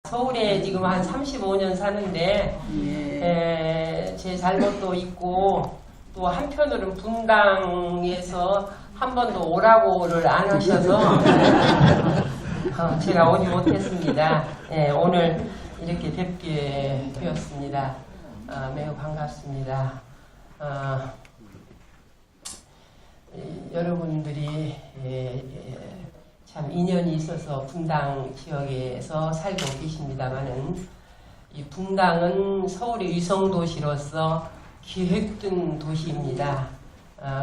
서울에 지금 한 35년 사는데 제 잘못도 있고 또 한편으로는 분당에서 한 번도 오라고를 안 하셔서 제가 오지 못했습니다. 오늘 이렇게 뵙게 되었습니다. 매우 반갑습니다. 여러분들이 참 인연이 있어서 분당 지역에서 살고 계십니다만은 이 분당은 서울의 위성도시로서 기획된 도시입니다.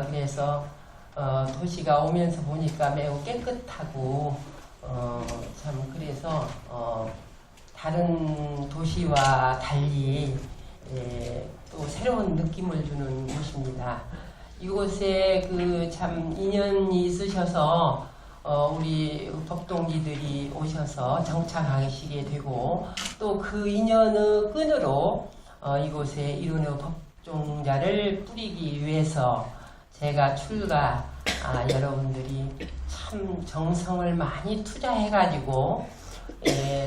그래서 도시가 오면서 보니까 매우 깨끗하고 참 그래서 다른 도시와 달리 또 새로운 느낌을 주는 곳입니다. 이곳에 그 참 인연이 있으셔서 우리 법동지들이 오셔서 정착하시게 되고 또 그 인연의 끈으로 이곳에 이룬의 법종자를 뿌리기 위해서 제가 여러분들이 참 정성을 많이 투자해가지고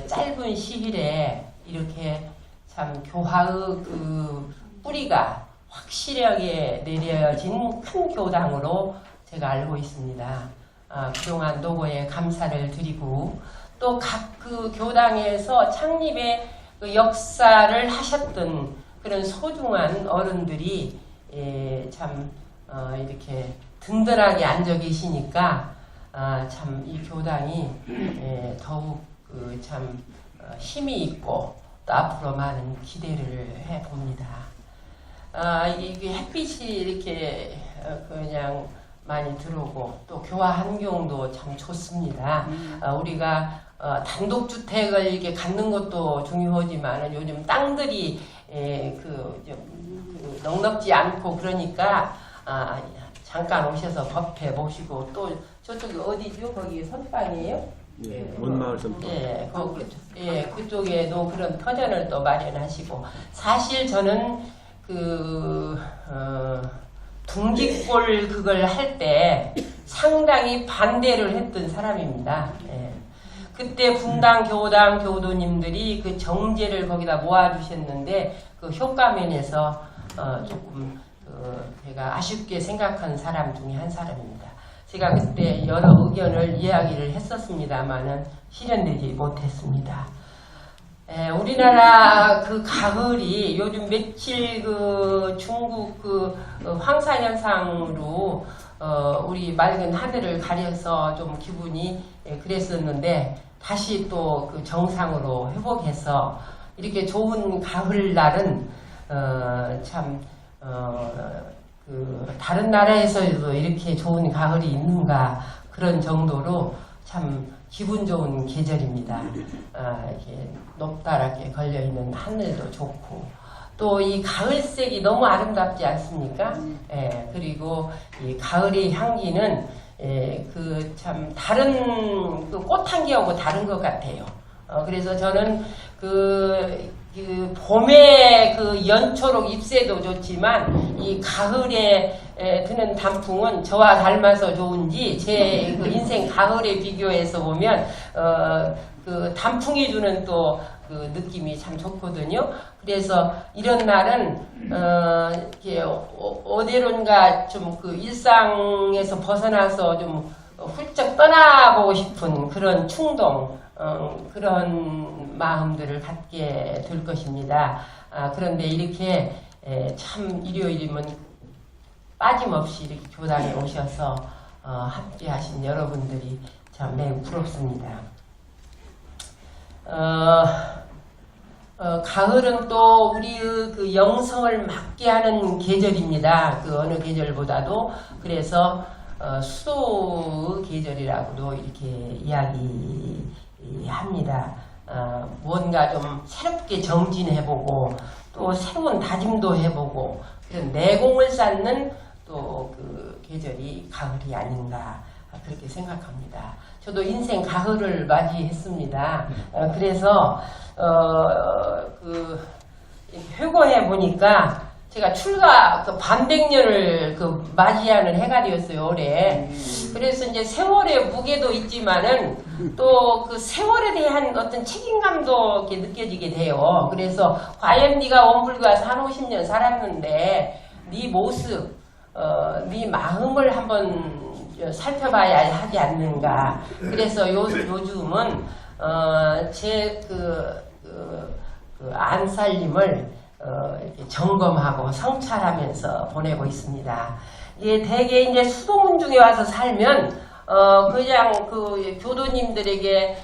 짧은 시일에 이렇게 참 교화의 그 뿌리가 확실하게 내려진 큰 교당으로 제가 알고 있습니다. 그동안 노고에 감사를 드리고 또 각 그 교당에서 창립의 그 역사를 하셨던 그런 소중한 어른들이 참 이렇게 든든하게 앉아 계시니까 참 이 교당이 더욱 그 참 힘이 있고 또 앞으로 많은 기대를 해봅니다. 이게 햇빛이 이렇게 그냥 많이 들어오고 또 교화 환경도 참 좋습니다. 우리가 단독주택을 이렇게 갖는 것도 중요하지만 요즘 땅들이 넉넉지 않고 그러니까 잠깐 오셔서 법회 보시고 또 저쪽이 어디죠? 거기 선방이에요? 원마을 선방. 그쪽에도 그런 터전을 또 마련하시고 사실 저는 둥기골 그걸 할 때 상당히 반대를 했던 사람입니다. 그때 분당 교당 교도님들이 그 정제를 거기다 모아주셨는데 그 효과면에서 조금 제가 아쉽게 생각한 사람 중에 한 사람입니다. 제가 그때 여러 의견을 이야기를 했었습니다만은 실현되지 못했습니다. 우리나라 그 가을이 요즘 며칠 그 중국 그 황사 현상으로 우리 맑은 하늘을 가려서 좀 기분이 그랬었는데 다시 또 그 정상으로 회복해서 이렇게 좋은 가을날은 참 그 다른 나라에서도 이렇게 좋은 가을이 있는가 그런 정도로 참 기분 좋은 계절입니다. 이렇게 높다랗게 걸려있는 하늘도 좋고 또 이 가을색이 너무 아름답지 않습니까? 그리고 이 가을의 향기는 그 참 다른 그 꽃향기하고 다른 것 같아요. 그래서 저는 그 봄의 그 연초록 잎새도 좋지만 이 가을에 드는 단풍은 저와 닮아서 좋은지 제 그 인생 가을에 비교해서 보면 그 단풍이 주는 또 그 느낌이 참 좋거든요. 그래서 이런 날은 이렇게 어디론가 좀 그 일상에서 벗어나서 좀 훌쩍 떠나보고 싶은 그런 충동 그런 마음들을 갖게 될 것입니다. 그런데 이렇게 참 일요일이면 빠짐없이 이렇게 교당에 오셔서 함께 하신 여러분들이 참 매우 부럽습니다. 가을은 또 우리의 그 영성을 맞게 하는 계절입니다. 그 어느 계절보다도. 그래서 수도의 계절이라고도 이렇게 이야기합니다. 뭔가 좀 새롭게 정진해보고 또 새로운 다짐도 해보고 그런 내공을 쌓는 또 그 계절이 가을이 아닌가 그렇게 생각합니다. 저도 인생 가을을 맞이했습니다. 그래서 그 회고해 보니까 제가 출가 그 반백년을 그 맞이하는 해가 되었어요, 올해. 그래서 이제 세월의 무게도 있지만은 또 그 세월에 대한 어떤 책임감도 이렇게 느껴지게 돼요. 그래서 과연 네가 원불교와 한 50년 살았는데 네 모습, 네 마음을 한번 살펴봐야 하지 않는가. 그래서 요즘은 제 안살림을 이렇게 점검하고 성찰하면서 보내고 있습니다. 예, 대개 이제 수도문 중에 와서 살면 그냥 그 교도님들에게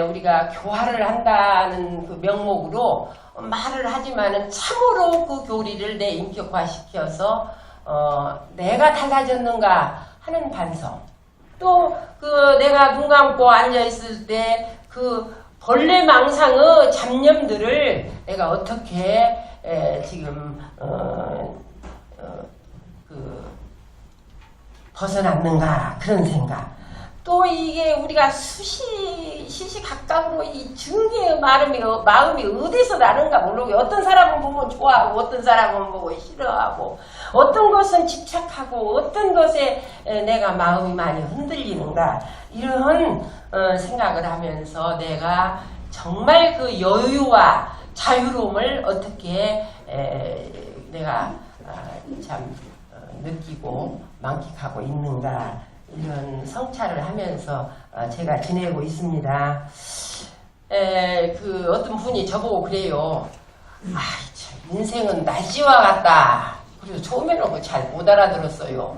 우리가 교화를 한다는 그 명목으로 말을 하지만은 참으로 그 교리를 내 인격화시켜서 내가 달라졌는가 하는 반성. 또 그 내가 눈 감고 앉아 있을 때 그 벌레 망상의 잡념들을 내가 어떻게 지금 벗어났는가 그런 생각. 또 이게 우리가 시시각각으로 이 증개의 마음이 어디서 나는가 모르고 어떤 사람은 보면 좋아하고 어떤 사람은 보고 싫어하고 어떤 것은 집착하고 어떤 것에 내가 마음이 많이 흔들리는가 이런 생각을 하면서 내가 정말 그 여유와 자유로움을 어떻게 내가 참 느끼고 만끽하고 있는가 이런 성찰을 하면서 제가 지내고 있습니다. 그 어떤 분이 저보고 그래요. 참 인생은 날씨와 같다. 그래서 처음에는 잘 못 알아들었어요.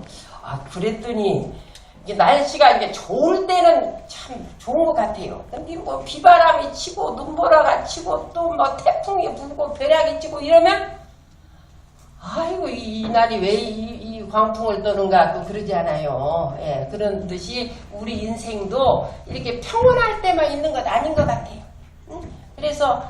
그랬더니 이게 날씨가 이제 좋을 때는 참 좋은 것 같아요. 근데 뭐 비바람이 치고 눈보라가 치고 또 뭐 태풍이 불고 벼락이 치고 이러면 아이고 이 날이 왜 이 광풍을 떠는가 또 그러지 않아요. 예, 그런 듯이 우리 인생도 이렇게 평온할 때만 있는 것 아닌 것 같아요. 그래서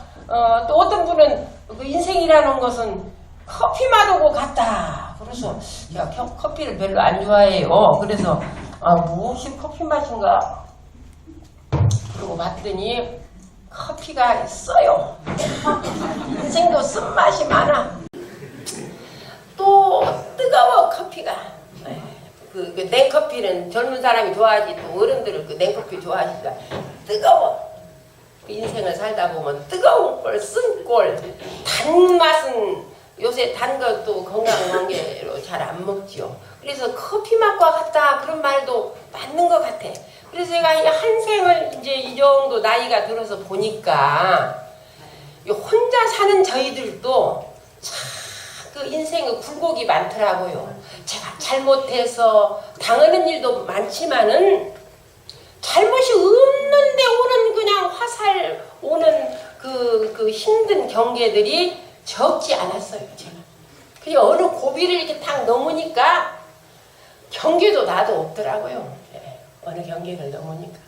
또 어떤 분은 그 인생이라는 것은 커피 맛오고 같다. 그래서 제가 커피를 별로 안 좋아해요. 그래서 무엇이 커피 맛인가 그러고 봤더니 커피가 써요. 인생도 쓴맛이 많아. 또 뜨거워 커피가. 그 냉커피는 젊은 사람이 좋아하지 또 어른들은 그 냉커피 좋아하시다. 뜨거워. 인생을 살다 보면 뜨거운 꼴, 쓴 꼴, 단맛은 요새 단 것도 건강 관계로 잘 안 먹지요. 그래서 커피 맛과 같다 그런 말도 맞는 것 같아. 그래서 제가 한 생을 이제 이 정도 나이가 들어서 보니까 혼자 사는 저희들도 참 그 인생의 굴곡이 많더라고요. 제가 잘못해서 당하는 일도 많지만은 잘못이 없는데 오는 그냥 화살 오는 그 힘든 경계들이 적지 않았어요. 제가. 그냥 어느 고비를 이렇게 딱 넘으니까 경계도 나도 없더라고요. 네, 어느 경계를 넘으니까.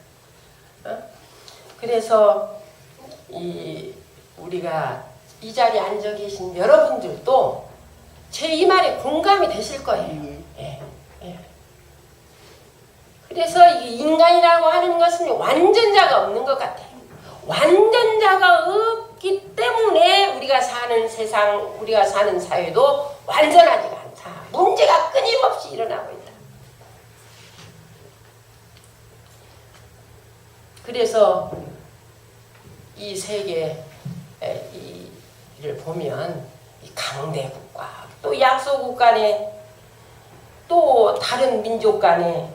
그래서 우리가 이 자리에 앉아 계신 여러분들도 제 이 말에 공감이 되실 거예요. 예, 예. 그래서 이 인간이라고 하는 것은 완전자가 없는 것 같아요. 완전자가 없기 때문에 우리가 사는 세상, 우리가 사는 사회도 완전하지가 않다. 문제가 끊임없이 일어나고 있다. 그래서 이 세계를 보면 이 강대국과 또 약소국 간에 또 다른 민족 간에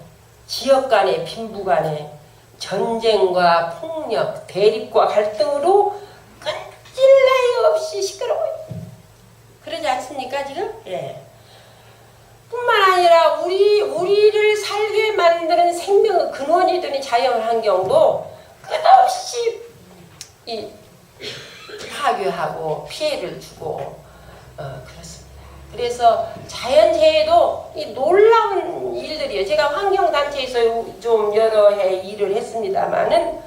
지역 간에 빈부 간에 전쟁과 폭력, 대립과 갈등으로 끊질 나위 없이 시끄러워요. 그러지 않습니까 지금? 예. 뿐만 아니라 우리를 살게 만드는 생명의 근원이 되는 자연환경도 끝없이 파괴하고 피해를 주고 그렇습니다. 그래서 자연재해도 이 놀라운 일들이에요. 제가 환경단체에서 좀 여러 해 일을 했습니다만은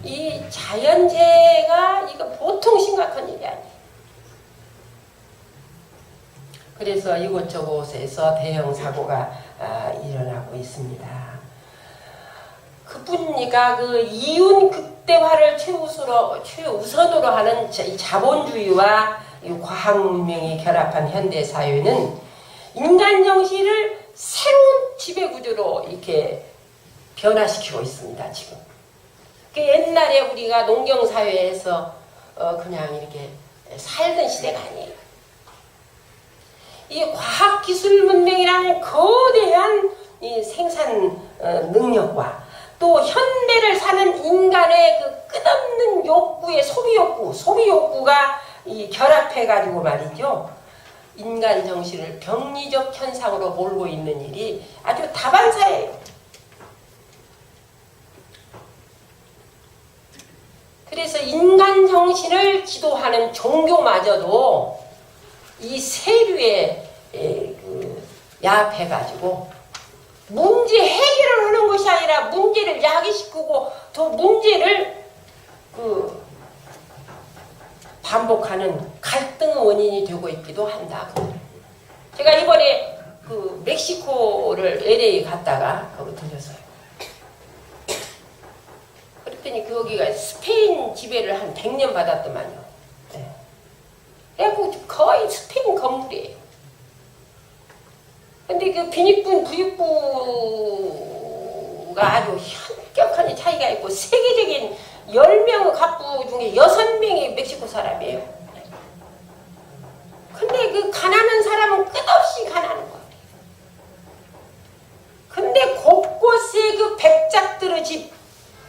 이 자연재해가 이거 보통 심각한 일이 아니에요. 그래서 이곳저곳에서 대형 사고가 일어나고 있습니다. 그뿐이가 그 이윤 극대화를 최우선으로 하는 이 자본주의와 이 과학 문명이 결합한 현대 사회는 인간 정신을 새로운 지배 구조로 이렇게 변화시키고 있습니다. 지금. 그 옛날에 우리가 농경 사회에서 그냥 이렇게 살던 시대가 아니에요. 이 과학 기술 문명이라는 거대한 이 생산 능력과 또 현대를 사는 인간의 그 끝없는 욕구의 소비 욕구가 이 결합해 가지고 말이죠. 인간 정신을 병리적 현상으로 몰고 있는 일이 아주 다반사예요. 그래서 인간 정신을 지도하는 종교마저도 이 세류에 야합해가지고 문제 해결을 하는 것이 아니라 문제를 야기시키고 더 문제를 반복하는 갈등의 원인이 되고 있기도 한다. 제가 이번에 멕시코를 LA 갔다가 거기 들렸어요. 그랬더니 거기가 스페인 지배를 한 100년 받았더만요. 네. 그래갖고 거의 스페인 건물이에요. 근데 그 빈익분 부익부가 아주 현격한 차이가 있고 세계적인 10명의 갑부 중에 6명이 멕시코 사람이에요. 근데 그 가난한 사람은 끝없이 가난한 거예요. 근데 곳곳에 그 백작들의 집,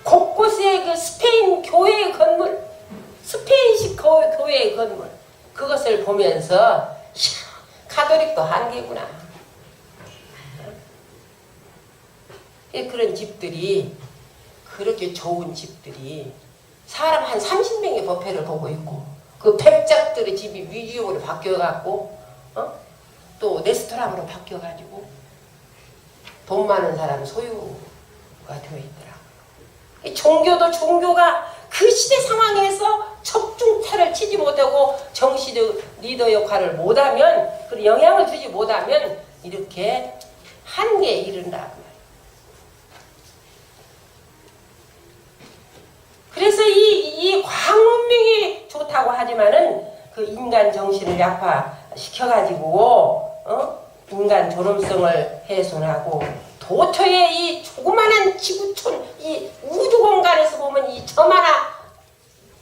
곳곳에 그 스페인 교회의 건물, 스페인식 교회의 건물, 그것을 보면서 가톨릭도 한계구나. 그런 집들이, 그렇게 좋은 집들이 사람 한 30명의 법회를 보고 있고 그 백작들의 집이 뮤지엄으로 바뀌어갖고 또 레스토랑으로 바뀌어가지고 돈 많은 사람 소유가 되어 있더라고요. 종교도 종교가 그 시대 상황에서 적중타를 치지 못하고 정치적 리더 역할을 못하면, 그리고 영향을 주지 못하면 이렇게 한계에 이른다. 그래서 이 과학 문명이 좋다고 하지만은 그 인간 정신을 약화시켜가지고 인간 존엄성을 훼손하고 도처에 이 조그마한 지구촌, 이 우주 공간에서 보면 이 점 하나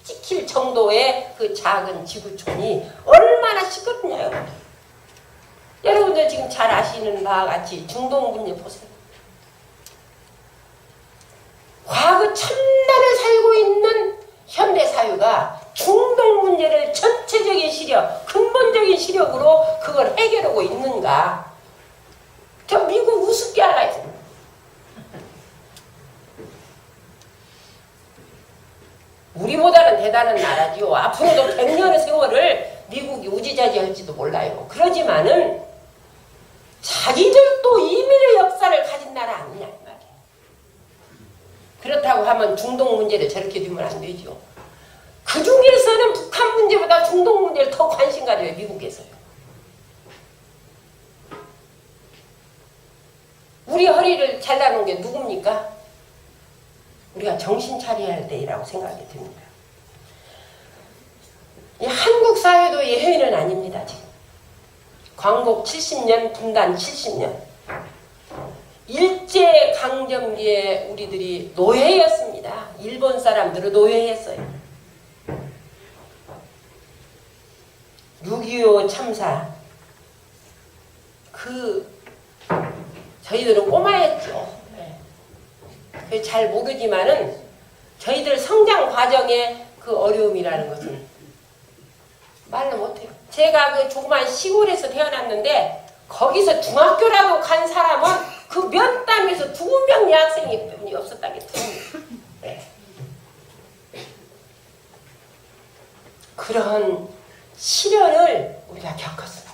찍힐 정도의 그 작은 지구촌이 얼마나 시끄럽냐, 여러분. 여러분들 지금 잘 아시는 바와 같이 중동 문제 보세요. 과거 천년을 살고 있는 현대 사회가 중동 문제를 전체적인 시력, 근본적인 시력으로 그걸 해결하고 있는가? 저 미국 우습게 알아야 됩니다. 우리보다는 대단한 나라지요. 앞으로도 100년의 세월을 미국이 우지자지할지도 몰라요. 그러지만은 자기들도 이민의 역사를 가진 나라 아니냐 이 말이에요. 그렇다고 하면 중동 문제를 저렇게 두면 안 되죠. 그 중에서는 북한 문제보다 중동 문제를 더 관심 가져요. 미국에서요. 우리 허리를 잘라놓은 게 누굽니까? 우리가 정신 차려야 할 때라고 생각이 듭니다. 이 한국 사회도 예외는 아닙니다. 지금 광복 70년, 분단 70년. 일제강점기에 우리들이 노예였습니다. 일본 사람들은 노예였어요. 6.25 참사, 저희들은 꼬마였죠. 네. 잘 모르지만은 저희들 성장 과정의 그 어려움이라는 것은 말로 못해요. 제가 그 조그만 시골에서 태어났는데 거기서 중학교라도 간 사람은 그 몇 담에서 2명의 학생이 없었다는 게 2명. 네. 그런 시련을 우리가 겪었습니다.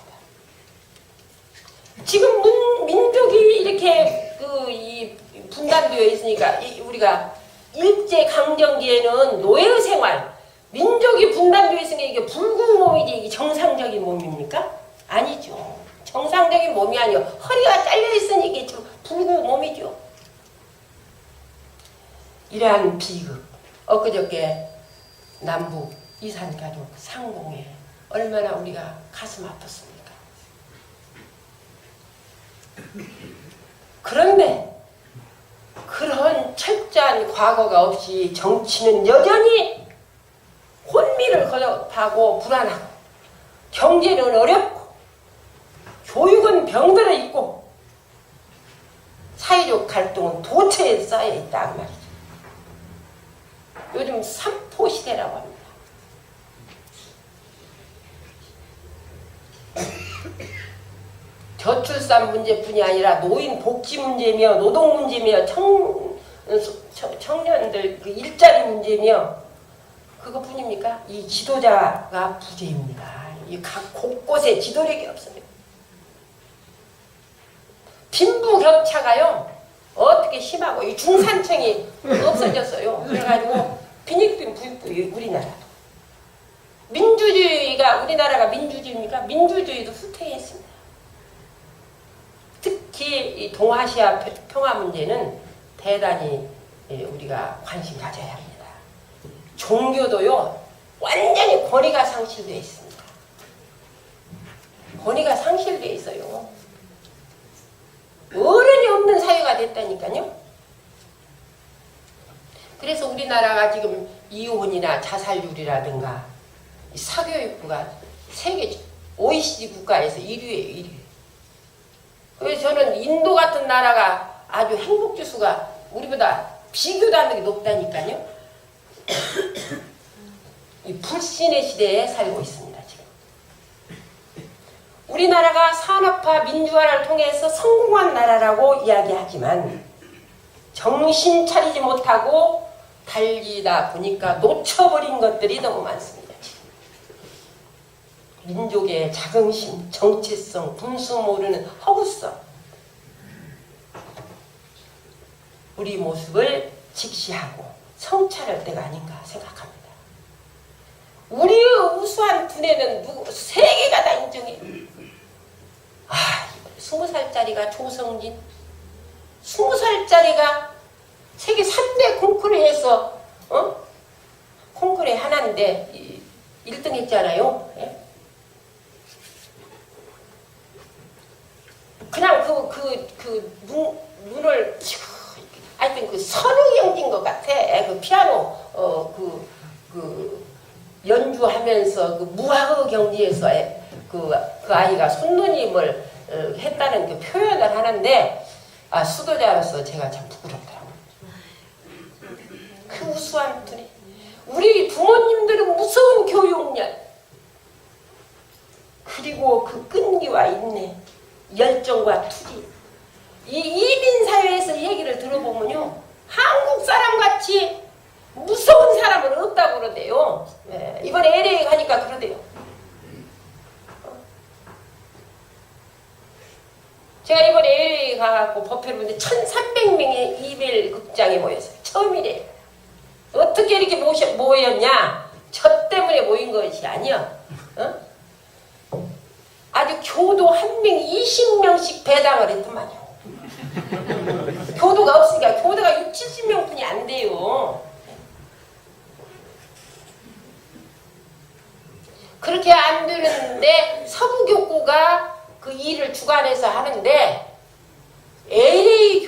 지금 민족이 이렇게 이 분단되어 있으니까 우리가 일제강점기에는 노예 생활, 민족이 분단되어 있으니까 이게 붉은 몸이지 이게 정상적인 몸입니까? 아니죠. 정상적인 몸이 아니요. 허리가 잘려 있으니 이게 붉은 몸이죠. 이러한 비극, 엊그저께 남북 이산가족 상봉에 얼마나 우리가 가슴 아팠습니까? 그런데 그런 철저한 과거가 없이 정치는 여전히 혼미를 거듭하고 불안하고, 경제는 어렵고, 교육은 병들어 있고, 사회적 갈등은 도처에 쌓여 있다고 말이죠. 요즘 삼포 시대라고 합니다. 저출산 문제뿐이 아니라 노인 복지 문제며 노동 문제며 청년들 그 일자리 문제며 그것뿐입니까? 이 지도자가 부재입니다. 이 각 곳곳에 지도력이 없습니다. 빈부격차가요 어떻게 심하고 이 중산층이 없어졌어요. 그래가지고 빈익빈 부익부의 우리나라도 민주주의가 우리나라가 민주주의입니까? 민주주의도 후퇴했습니다. 특히 이 동아시아 평화 문제는 대단히 우리가 관심 가져야 합니다. 종교도요 완전히 권위가 상실되어 있습니다. 권위가 상실되어 있어요. 어른이 없는 사회가 됐다니까요. 그래서 우리나라가 지금 이혼이나 자살률이라든가 사교육부가 세계 OECD 국가에서 1위예요. 1위. 그래서 저는 인도 같은 나라가 아주 행복지수가 우리보다 비교도 안 되게 높다니까요. 이 불신의 시대에 살고 있습니다. 지금 우리나라가 산업화 민주화를 통해서 성공한 나라라고 이야기하지만 정신 차리지 못하고 달리다 보니까 놓쳐버린 것들이 너무 많습니다. 민족의 자긍심, 정체성, 분수 모르는 허구성, 우리 모습을 직시하고 성찰할 때가 아닌가 생각합니다. 우리의 우수한 두뇌는 세계가 다 인정해요. 20살짜리가 조성진, 20살짜리가 세계 3대 콩쿠르에서 콩쿠르에 하나인데 1등 했잖아요. 예? 그냥 눈을 하여튼 그 선우경지인 것 같아. 그 피아노 연주하면서 그 무화의 경지에서 그 아이가 손누님을 했다는 그 표현을 하는데 수도자로서 제가 참 부끄럽더라고요. 그 우수한 분이 우리 부모님들은 무서운 교육열 그리고 그 끈기와 인내 열정과 투지 이 이민사회에서 얘기를 들어보면요 한국 사람같이 무서운 사람은 없다고 그러대요. 네, 이번에 LA 가니까 그러대요. 제가 이번에 LA 가갖고 법회를 보는데 1300명의 이별 극장에 모였어요. 처음이래요. 어떻게 이렇게 모였냐? 저 때문에 모인 것이 아니야. 아주 교도 한 명 20명씩 배당을 했더만요. 교도가 없으니까 교도가 60, 70명뿐이 안 돼요. 그렇게 안 되는데 서부교구가 그 일을 주관해서 하는데 LA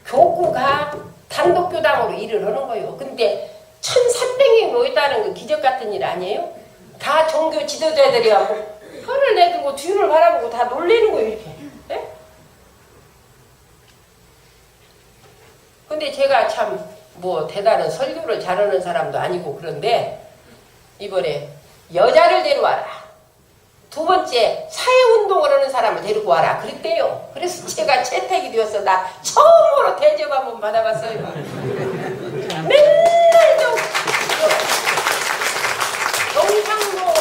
교구가 단독교당으로 일을 하는 거예요. 근데 1300명이 모였다는 건 기적 같은 일 아니에요? 다 종교 지도자들이 하고 혀를 내들고 뒤를 바라보고 다 놀리는 거예요. 이렇게. 네? 근데 제가 참 뭐 대단한 설교를 잘하는 사람도 아니고 그런데 이번에 여자를 데려와라. 두 번째 사회운동을 하는 사람을 데리고 와라. 그랬대요. 그래서 제가 채택이 되어서 나 처음으로 대접 한번 받아봤어요. 맨날 경상도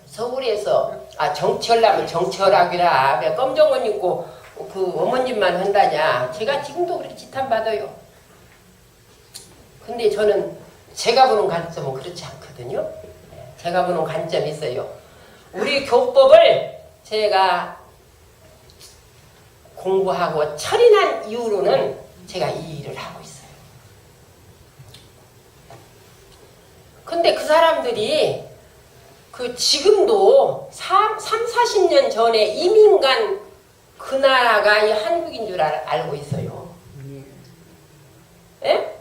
서울에서 정치하려면 정치하라기라 검정 옷 입고 그 어머님만 한다냐. 제가 지금도 그렇게 지탄받아요. 근데 저는 제가 보는 관점은 그렇지 않거든요. 제가 보는 관점이 있어요. 우리 교법을 제가 공부하고 철인한 이후로는 제가 이 일을 하고 있어요. 근데 그 사람들이 그 지금도 40년 전에 이민 간 그 나라가 이 한국인 줄 알고 있어요. 예?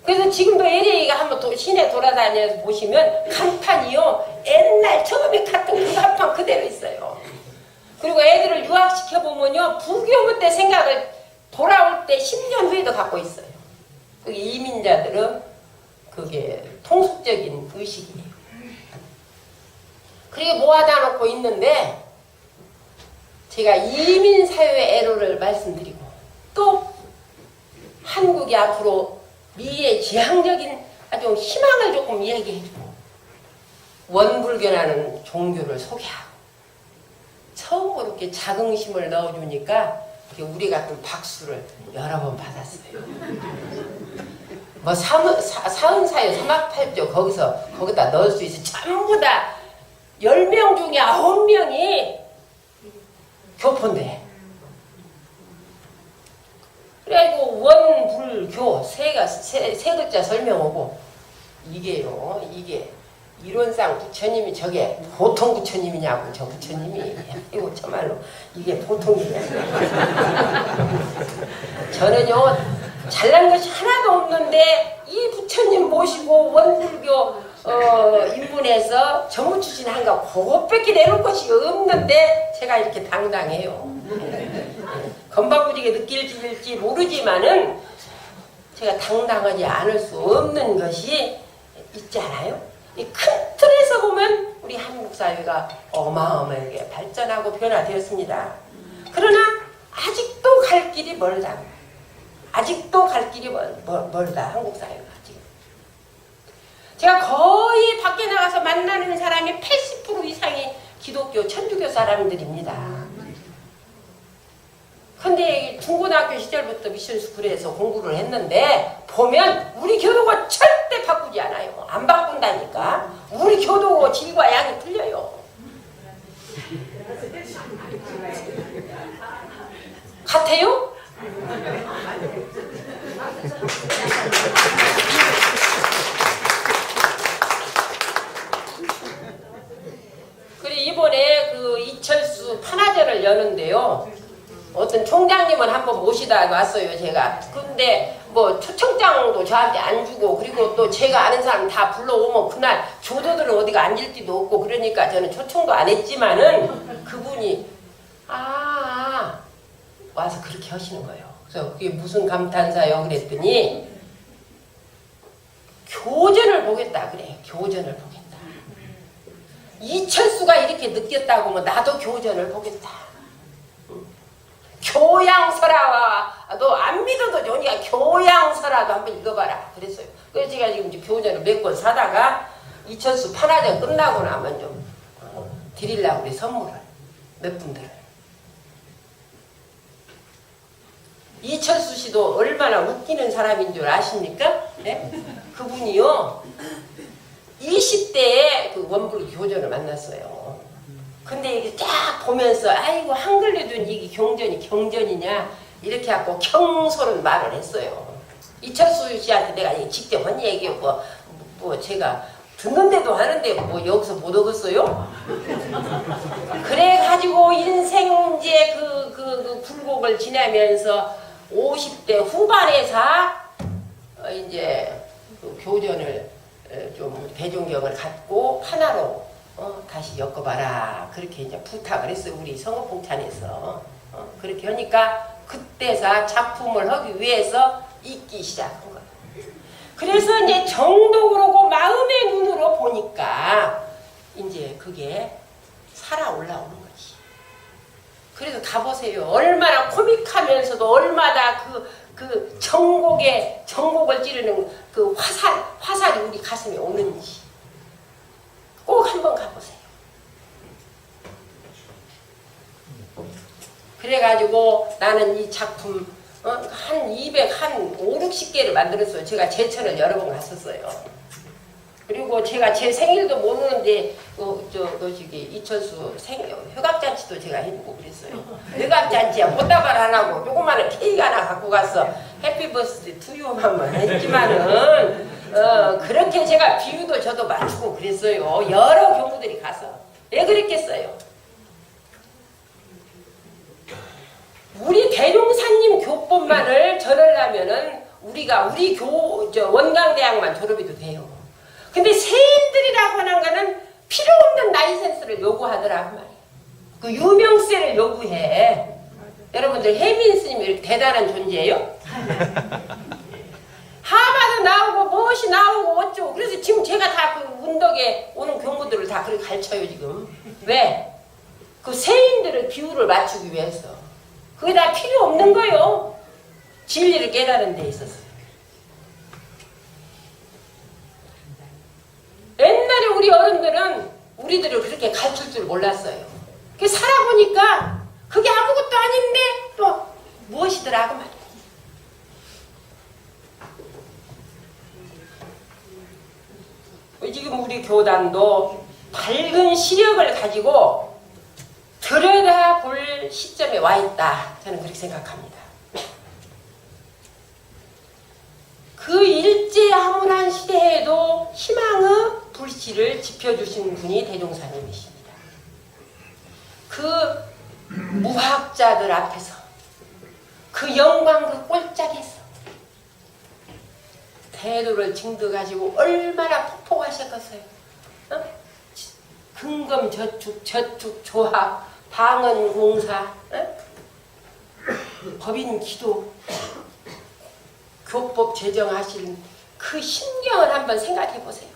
그래서 지금도 LA가 한번 시내 돌아다녀서 보시면 간판이요. 옛날 처음에 갔던 그 간판 그대로 있어요. 그리고 애들을 유학시켜보면요. 부교부 때 생각을 돌아올 때 10년 후에도 갖고 있어요. 그게 이민자들은 그게 통속적인 의식이에요. 그리고 모아다 놓고 있는데 제가 이민사회의 애로를 말씀드리고 또 한국이 앞으로 미래 지향적인 아주 희망을 조금 이야기해주고 원불교라는 종교를 소개하고 처음으로 이렇게 자긍심을 넣어주니까 우리 같은 박수를 여러 번 받았어요. 뭐 사은사유 삼합팔조 거기다 넣을 수 있어. 전부 다 10명 중에 9명이 교포인데. 그래가지고 원불교 세 글자 설명하고 이게요. 이게 이론상 부처님이 저게 보통 부처님이냐고. 저 부처님이 이거 정말로 이게 보통이냐. 저는요 잘난 것이 하나도 없는데 이 부처님 모시고 원불교 인문에서 전문 출신 한가 그것밖에 내놓을 것이 없는데 제가 이렇게 당당해요. 건방지게 느낄지 모르지만은 제가 당당하지 않을 수 없는 것이 있지 않아요? 이 큰 틀에서 보면 우리 한국 사회가 어마어마하게 발전하고 변화되었습니다. 그러나 아직도 갈 길이 멀다. 아직도 갈 길이 멀다. 한국 사회가 지금. 제가 거의 밖에 나가서 만나는 사람이 80% 이상이 기독교, 천주교 사람들입니다. 근데 중고등학교 시절부터 미션스쿨에서 공부를 했는데 보면 우리 교도가 절대 바꾸지 않아요. 안 바꾼다니까. 우리 교도 질과 양이 틀려요. 같아요? 그리고 이번에 그 이철수 판화전을 여는데요. 어떤 총장님은 한번 모시다 왔어요, 제가. 근데 뭐 초청장도 저한테 안 주고, 그리고 또 제가 아는 사람 다 불러오면 그날 교도들은 어디가 앉을지도 없고, 그러니까 저는 초청도 안 했지만은 그분이 와서 그렇게 하시는 거예요. 그래서 그게 무슨 감탄사요? 그랬더니 교전을 보겠다 그래. 교전을 보겠다. 이철수가 이렇게 느꼈다고 하면 나도 교전을 보겠다. 교양서라와 너 안 믿어도 좋으니까 교양서라도 한번 읽어봐라 그랬어요. 그래서 제가 지금 이제 교전을 몇 권 사다가 이철수 판화전 끝나고 나면 좀 드리려고 우리 선물을 몇 분들을. 이철수 씨도 얼마나 웃기는 사람인 줄 아십니까? 네? 그분이요 20대에 그 원불 교전을 만났어요. 근데 이게 쫙 보면서 아이고 한글로도 이게 경전이냐 이렇게 하고 경솔은 말을 했어요. 이철수 씨한테 내가 직접 한 얘기고 뭐 제가 듣는데도 하는데 뭐 여기서 못 얻었어요? 그래가지고 인생제 그 굴곡을 지나면서 50대 후반에서 이제 그 교전을 좀 대중경을 갖고 하나로 다시 엮어봐라. 그렇게 이제 부탁을 했어요. 우리 성업봉찬에서. 그렇게 하니까 그때서 작품을 하기 위해서 읽기 시작한 거예요. 그래서 이제 정독으로 마음의 눈으로 보니까 이제 그게 살아 올라오는 거지. 그래서 가보세요. 얼마나 코믹하면서도 얼마나 그 정곡을 찌르는 그 화살이 우리 가슴에 오는지. 꼭 한번 가보세요. 그래가지고 나는 이 작품 한 5, 60개를 만들었어요. 제가 제천을 여러 번 갔었어요. 그리고 제가 제 생일도 모르는데 이철수 회갑잔치도 제가 해주고 그랬어요. 회갑잔치야 꽃다발 하나고 조그마한 케이크 하나 갖고 가서 해피 버스데이 투유만 했지만은 그렇게 그렇게 제가 비유도 저도 맞추고 그랬어요. 여러 경우들이 가서. 왜 그랬겠어요? 우리 대종사님 교법만을 전하려면은 우리가 우리 원광대학만 졸업해도 돼요. 근데 세인들이라고 하는 거는 필요 없는 라이센스를 요구하더라고 말이에요. 그 유명세를 요구해. 여러분들 혜민 스님이 이렇게 대단한 존재예요? 하마도 나오고 무엇이 나오고 어쩌고. 그래서 지금 제가 다 그 운덕에 오는 경우들을 다 그렇게 가르쳐요 지금. 왜? 그 세인들의 기후를 맞추기 위해서. 그게 다 필요 없는 거예요. 진리를 깨달은 데 있어서. 옛날에 우리 어른들은 우리들을 그렇게 가르칠 줄 몰랐어요. 살아보니까 그게 아무것도 아닌데 또 무엇이더라고 말이에요. 지금 우리 교단도 밝은 시력을 가지고 들여다볼 시점에 와 있다. 저는 그렇게 생각합니다. 그 일제함울한 시대에도 희망의 불씨를 지펴주신 분이 대종사님이십니다. 그 무학자들 앞에서 그 영광 그 꼴짝에서 태도를 증득하시고 얼마나 폭폭하셨겠어요. 어? 근검 저축 조합 방언 공사 어? 법인 기도 교법 제정하신 그 심경을 한번 생각해 보세요.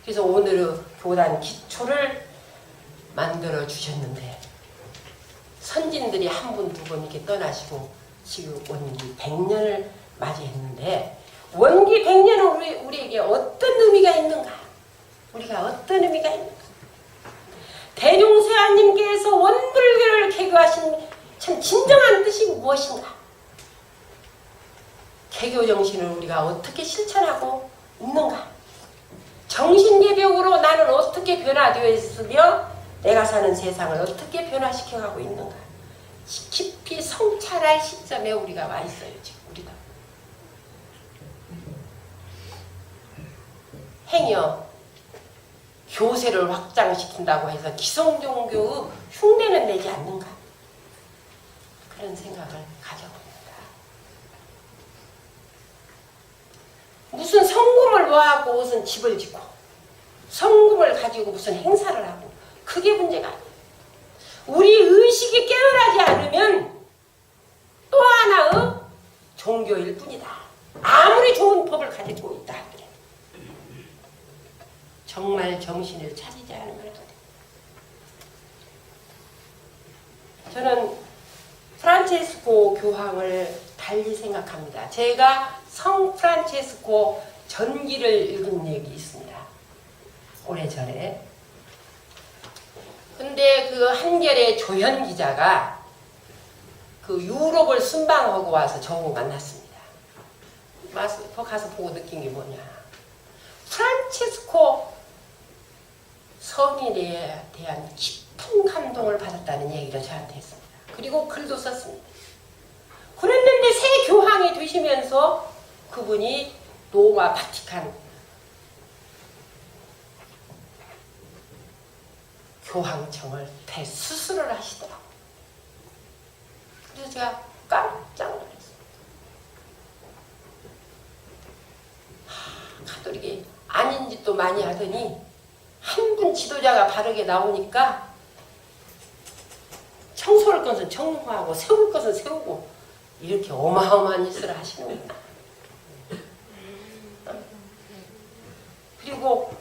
그래서 오늘의 교단 기초를 만들어 주셨는데 선진들이 한 분 두 분 이렇게 떠나시고 지금 원기 100년을 맞이했는데 원기 100년은 우리에게 어떤 의미가 있는가? 우리가 어떤 의미가 있는가? 대종사님께서 원불교를 개교하신 참 진정한 뜻이 무엇인가? 개교 정신을 우리가 어떻게 실천하고 있는가? 정신개벽으로 나는 어떻게 변화되어 있으며 내가 사는 세상을 어떻게 변화시켜가고 있는가? 깊이 성찰할 시점에 우리가 와 있어요. 지금 우리가. 행여 교세를 확장시킨다고 해서 기성종교의 흉내는 내지 않는가? 그런 생각을 가져봅니다. 무슨 성금을 모아고 무슨 집을 짓고 성금을 가지고 무슨 행사를 하고 그게 문제가 아니에요. 우리 의식이 깨어나지 않으면 또 하나의 종교일 뿐이다. 아무리 좋은 법을 가지고 있다 하더라도 정말 정신을 차리지 않으면 저는 프란체스코 교황을 달리 생각합니다. 제가 성 프란체스코 전기를 읽은 적이 있습니다. 오래전에. 근데 그 한결의 조현 기자가 그 유럽을 순방하고 와서 저하고 만났습니다. 가서 보고 느낀 게 뭐냐. 프란체스코 성인에 대한 깊은 감동을 받았다는 얘기를 저한테 했습니다. 그리고 글도 썼습니다. 그랬는데 새 교황이 되시면서 그분이 로마 바티칸 교황청을 대수술을 하시더라고요. 그래서 제가 깜짝 놀랐어요. 가톨릭이 아닌 짓도 많이 하더니 한 분 지도자가 바르게 나오니까 청소할 것은 청소하고 세울 것은 세우고 이렇게 어마어마한 짓을 하시는구나. 그리고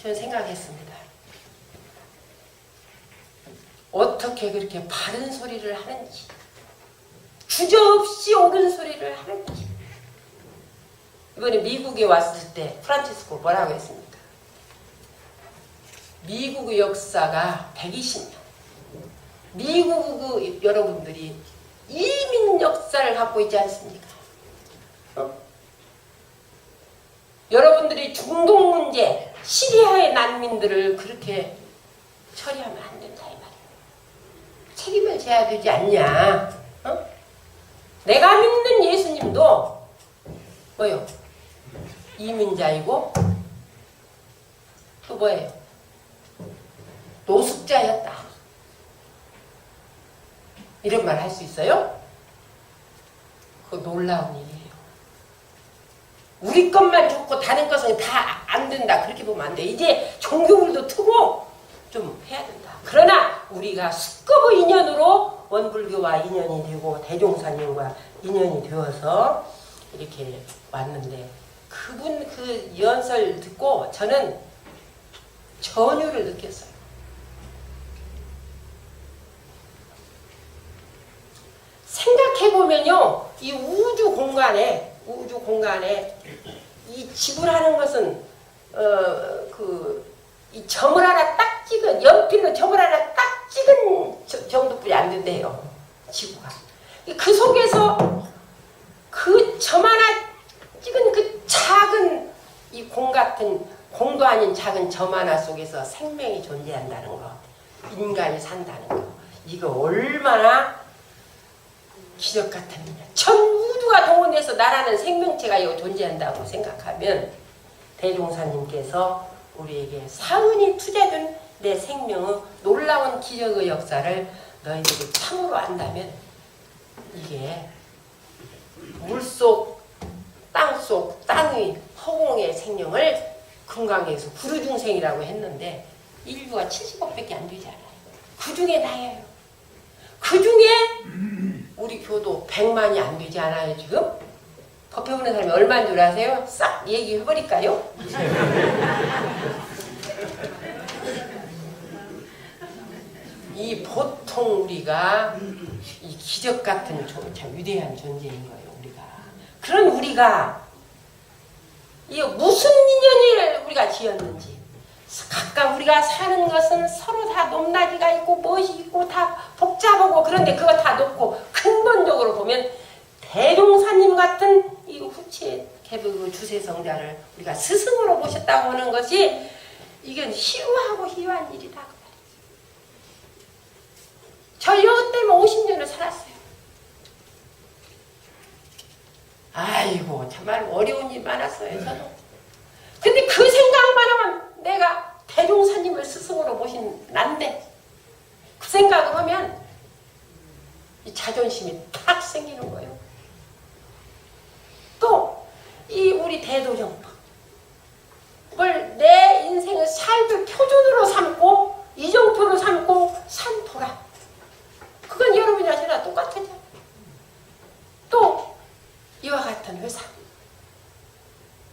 저는 생각했습니다. 어떻게 그렇게 바른 소리를 하는지, 주저없이 옳은 소리를 하는지. 이번에 미국에 왔을 때 프란체스코 뭐라고 했습니까? 미국의 역사가 120년. 미국 여러분들이 이민 역사를 갖고 있지 않습니까? 여러분들이 중동 문제, 시리아의 난민들을 그렇게 처리하면 안 된다 이 말이에요. 책임을 져야 되지 않냐? 어? 내가 믿는 예수님도 뭐요? 이민자이고 또 뭐예요? 노숙자였다. 이런 말 할 수 있어요? 그거 놀라운 일이에요. 우리 것만 좋고 다른 것은 다 안 된다. 그렇게 보면 안 돼. 이제 종교물도 트고 좀 해야 된다. 그러나 우리가 숙거부 인연으로 원불교와 인연이 되고 대종사님과 인연이 되어서 이렇게 왔는데 그분 그 연설 듣고 저는 전율을 느꼈어요. 생각해보면요, 이 우주 공간에 이 지구라는 것은 이 점을 하나 딱 찍은 연필로 점을 하나 딱 찍은 정도뿐이 안 된대요. 지구가. 그 속에서 그 점 하나 찍은 그 작은 이 공 같은 공도 아닌 작은 점 하나 속에서 생명이 존재한다는 거, 인간이 산다는 거, 이거 얼마나 기적 같은 일이야. 전 우주가 동원돼서 나라는 생명체가 이거 존재한다고 생각하면 대종사님께서 우리에게 사은이 투자된 내 생명의 놀라운 기적의 역사를 너희들이 참으로 안다면 이게 물속, 땅속, 땅의 허공의 생명을 금강에서 구루중생이라고 했는데 인류가 70억밖에 안 되지 않아요. 그 중에 나예요. 그 중에 우리 교도 100만이 안 되지 않아요, 지금? 법 배우는 사람이 얼마인 줄 아세요? 싹 얘기해버릴까요? 이 보통 우리가 이 기적 같은 참 위대한 존재인 거예요, 우리가. 그런 우리가 이 무슨 인연을 우리가 지었는지, 각각 우리가 사는 것은 서로 다 높낮이가 있고 멋이 있고 다 복잡하고 그런데 그거 다 놓고 근본적으로 보면 대종사님 같은 이 후체 개부 주세성자를 우리가 스승으로 모셨다고 하는 것이 이건 희우하고 희유한 일이다. 저 여 때문에 50년을 살았어요. 아이고 정말 어려운 일 많았어요, 저도. 근데 그 생각만 하면 내가 대종사님을 스승으로 모신 난데 그 생각을 하면 이 자존심이 탁 생기는 거예요. 또 이 우리 대도정법을 내 인생의 삶의 표준으로 삼고 이정표로 삼고 산 보라. 그건 여러분이 하시나 똑같아요. 또 이와 같은 회상.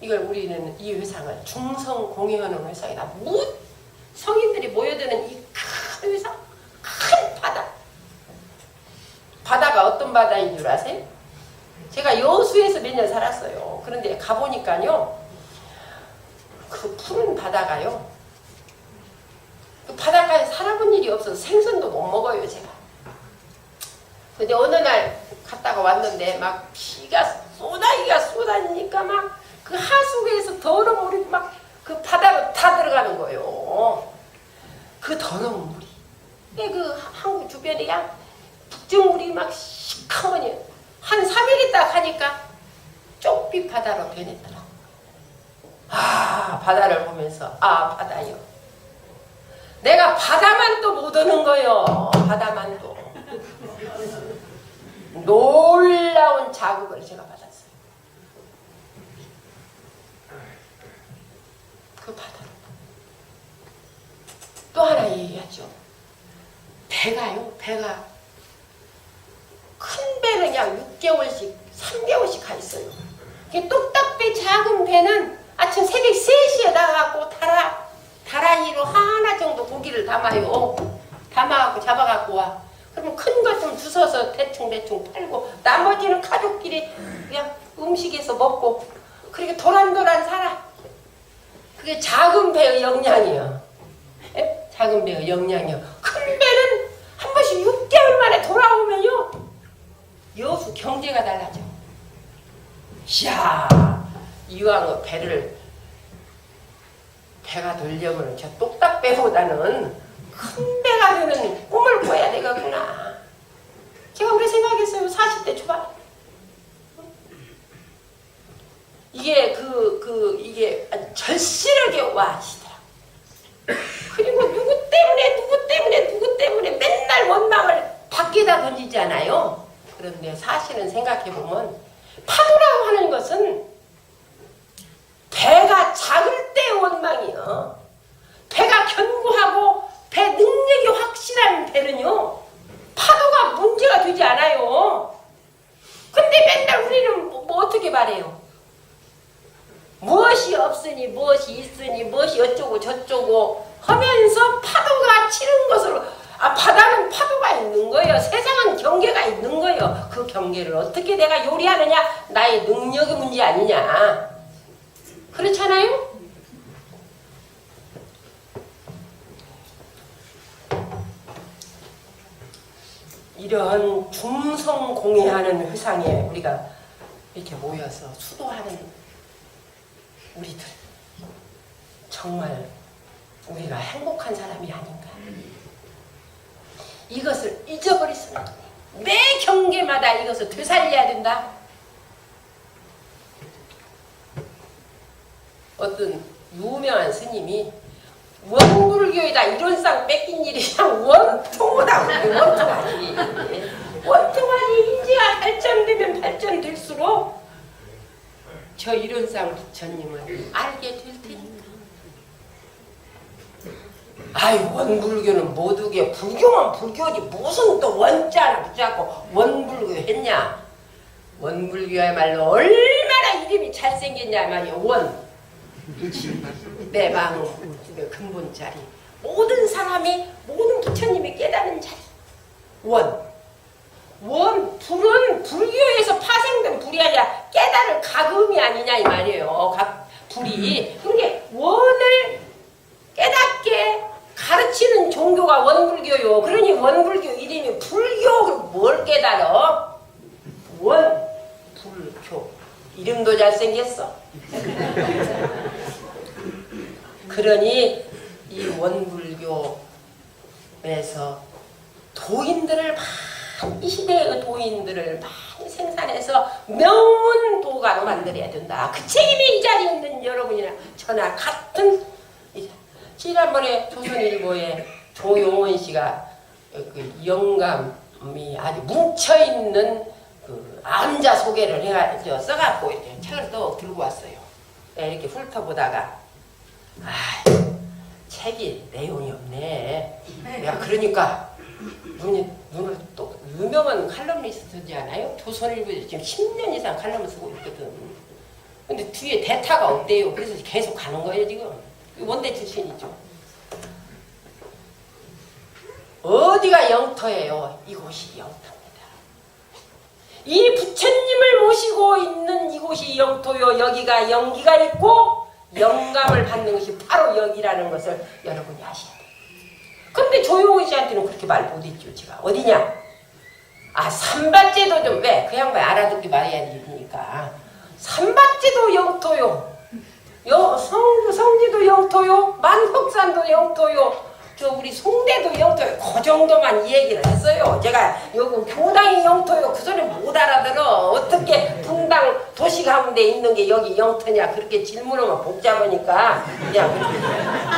이걸 우리는 이 회상을 중성공예하는 회상이다. 성인들이 모여드는 이 큰 회상, 큰 바다. 바다가 어떤 바다인 줄 아세요? 제가 여수에서 몇 년 살았어요. 그런데 가보니까요, 그 푸른 바다가요, 그 바닷가에 살아본 일이 없어서 생선도 못 먹어요, 제가. 근데 어느 날 갔다가 왔는데 막 비가 쏟아지가 쏟아지니까 막 그 하수구에서 더러운 물이 막 그 바다로 다 들어가는 거예요. 그 더러운 물이. 근데 그 한국 주변이야 북쪽물이 막 시커머니 한 3일 있다 가니까 쪽빛 바다로 변했더라고. 아, 바다를 보면서 아, 바다요. 내가 바다만도 못 오는 거요. 바다만도. 놀라운 자극을 제가 받았어요. 그 바다로. 또 하나 얘기하죠. 배가요. 배가 큰 배는 그냥 6개월씩 3개월씩 가 있어요. 똑딱배 작은 배는 아침 새벽 3시에 나가고 다라이로 하나 정도 고기를 담아요. 담아갖고 잡아갖고 와. 그러면 큰 것 좀 주워서 대충 팔고 나머지는 가족끼리 그냥 음식에서 먹고 그렇게 도란도란 살아. 그게 작은 배의 역량이에요. 에? 작은 배의 역량이요. 큰 배는 한 번씩 6개월 만에 돌아오면요. 여수 경제가 달라져. 이야, 이왕 배가 되려면 저 똑딱배보다는 큰 배가 되는 꿈을 꿔야 되겠구나. 제가 그렇게 생각했어요. 40대 초반. 이게 절실하게 와시더라. 그리고 누구 때문에 맨날 원망을 밖에다 던지잖아요. 그런데 사실은 생각해보면 파도라고 하는 것은 배가 작을 때 원망이요. 배가 견고하고 배 능력이 확실한 배는요, 파도가 문제가 되지 않아요. 근데 맨날 우리는 뭐 어떻게 말해요? 무엇이 없으니 무엇이 있으니 무엇이 어쩌고 저쩌고 하면서 파도가 치는 것으로, 바다는 파도가 있는 거예요. 세상은 경계가 있는 거예요. 그 경계를 어떻게 내가 요리하느냐, 나의 능력의 문제 아니냐. 그렇잖아요? 이런 중성공예하는 회상에 우리가 이렇게 모여서 수도하는 우리들, 정말 우리가 행복한 사람이 아닌가. 이것을 잊어버리서는 매 경계마다 이것을 되살려야 된다. 어떤 유명한 스님이 원불교이다 이론상 뺏긴 일이 그냥 원통하다고. 원통하지. 원통하지. 인지가 발전되면 발전될수록 저 이론상 부처님을 알게 될 테니까. 아이, 원불교는 모두게, 불교만 불교지 무슨 또 원자나 붙잡고 원불교 했냐. 원불교야말로 얼마나 이름이 잘생겼냐 말이야. 원, 내 마음 그 근본 자리, 모든 사람이, 모든 부처님이 깨닫는 자리. 원, 불은 불교에서 파생된 불이 아니라 깨달을 각음이 아니냐 이 말이에요. 불이. 그러니까 원을 깨닫게 가르치는 종교가 원불교요. 그러니 원불교 이름이 불교. 그럼 뭘 깨달어? 원불교. 이름도 잘생겼어. 그러니 이 원불교에서 도인들을 이 시대의 도인들을 많이 생산해서 명문도가로 만들어야 된다. 그 책임이 이 자리에 있는 여러분이나 저나 같은. 지난번에 조선일보에 조용원 씨가 그 영감이 아주 뭉쳐있는 그 암자 소개를 해가지고 써갖고 이렇게 책을 또 들고 왔어요. 이렇게 훑어보다가 책이 내용이 없네. 내가 그러니까 눈을 또 유명한 칼럼니스트지 않아요? 조선일보에 지금 10년 이상 칼럼을 쓰고 있거든. 근데 뒤에 대타가 없대요. 그래서 계속 가는 거예요 지금. 원대 출신이죠. 어디가 영토예요? 이곳이 영토입니다. 이 부처님을 모시고 있는 이곳이 영토요. 여기가 영기가 있고 영감을 받는 것이 바로 여기라는 것을 여러분이 아셔야 돼요. 근데 조용훈 씨한테는 그렇게 말 못했죠. 제가 어디냐? 삼바제도 좀, 왜? 그 양반이 알아듣기 말해야 되니까. 삼바제도 영토요. 성지도 영토요. 만덕산도 영토요. 우리 송대도 영토요. 그 정도만 이 얘기를 했어요. 제가 여기 교당이 영토요. 그 소리 못 알아들어. 어떻게 분당 도시 가운데 있는 게 여기 영토냐. 그렇게 질문하면 복잡하니까 그냥.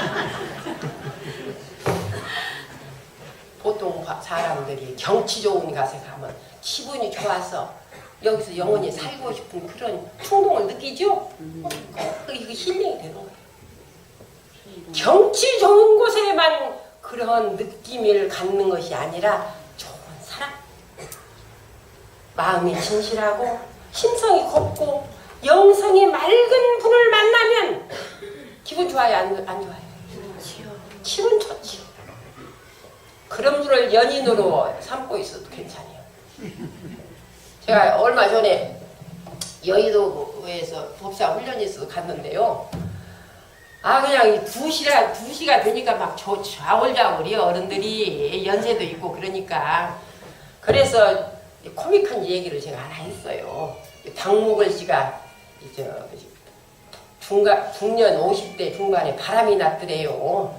보통 사람들이 경치 좋은 곳에 가면 기분이 좋아서 여기서 영원히 살고 싶은 그런 충동을 느끼죠? 이거 힐링이 되는 거예요. 경치 좋은 곳에만 그런 느낌을 갖는 것이 아니라 좋은 사람, 마음이 진실하고 심성이 곱고 영성이 맑은 분을 만나면 기분 좋아요? 안 좋아요? 기분 좋지요. 그런 분을 연인으로 삼고 있어도 괜찮아요. 제가 얼마 전에 여의도에서 법사 훈련이 있어서 갔는데요. 그냥 2시가 되니까 막 좌울좌울이요. 어른들이 연세도 있고 그러니까. 그래서 코믹한 얘기를 제가 하나 했어요. 박목을 씨가 중년 50대 중반에 바람이 났더래요.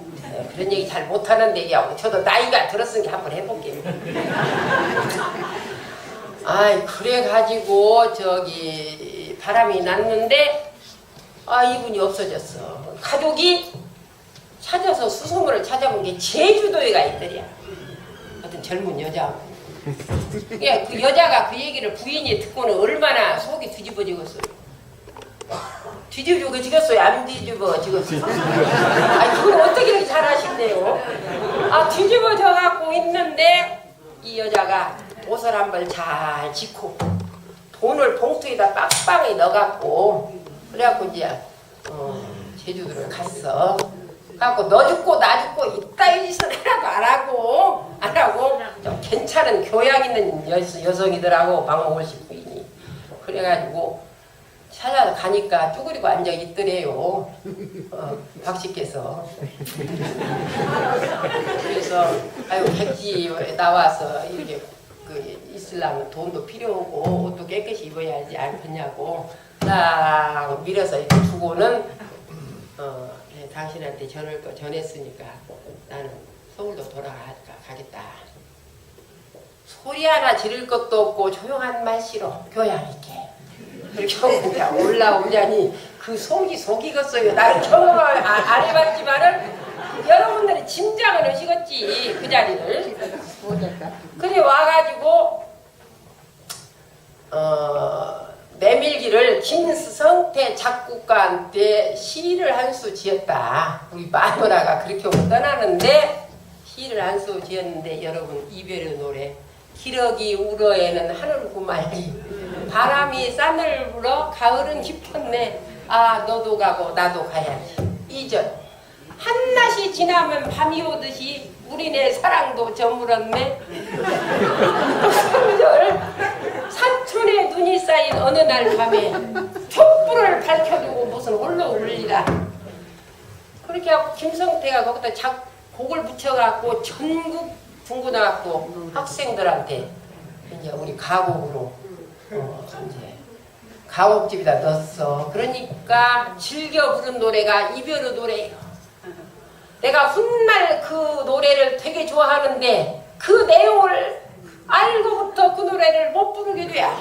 그런 얘기 잘 못하는 얘기하고 저도 나이가 들었으니까 한번 해볼게요. 그래가지고 바람이 났는데 아, 이분이 없어졌어. 가족이 찾아서 수소문을 찾아본 게 제주도에 가 있더랴. 어떤 젊은 여자하고. 예, 그 여자가 그 얘기를 부인이 듣고는 얼마나 속이 뒤집어지겠어요. 뒤집어지겠어요? 안 뒤집어지겠어요? 아니, 그걸 어떻게 이렇게 잘하신대요? 아, 뒤집어져 갖고 있는데 이 여자가 옷을 한 벌 잘 짓고 돈을 봉투에다 빵빵히 넣어갖고 그래갖고 이제 제주도를 갔어. 갖고 너 죽고 나 죽고 이따위 짓은 하나도 안 하고 좀 괜찮은 교양 있는 여성이더라고, 박목월씨 부인이. 그래가지고 찾아가니까 쭈그리고 앉아 있더래요. 박 씨께서. 그래서 아유, 객지에 나와서 이렇게 있으려면 돈도 필요하고 옷도 깨끗이 입어야지 않겠냐고 딱 밀어서 이렇게 주고는 네, 당신한테 전할 거 전했으니까 나는 서울로 돌아가겠다. 소리 하나 지를 것도 없고 조용한 말씨로 교양 있게 그렇게 하고 그냥 올라오자니 그 속이겠어요. 나는 경험을 안 해봤지만은 여러분들이 짐작은 하시겠지, 그 자리를. 그래 와가지고 내밀기를 김성태 작곡가한테 시를 한 수 지었다. 우리 마누라가 그렇게 못 떠나는데 시를 한 수 지었는데 여러분, 이별의 노래. 기러기 울어에는 하늘구 말리 바람이 싼을 불어 가을은 깊었네. 아, 너도 가고 나도 가야지. 2절 한낮이 지나면 밤이 오듯이 우리네 사랑도 저물었네. 3절 산촌에 눈이 쌓인 어느 날 밤에 촛불을 밝혀두고 무슨 홀로 울리라. 그렇게 하고 김성태가 거기다 곡을 붙여갖고 전국 중고등학교 학생들한테 이제 우리 가곡으로 이제 가곡집에다 넣었어. 그러니까 즐겨 부른 노래가 이별의 노래예요. 내가 훗날 그 노래를 되게 좋아하는데 그 내용을 알고부터 그 노래를 못 부르게 돼야.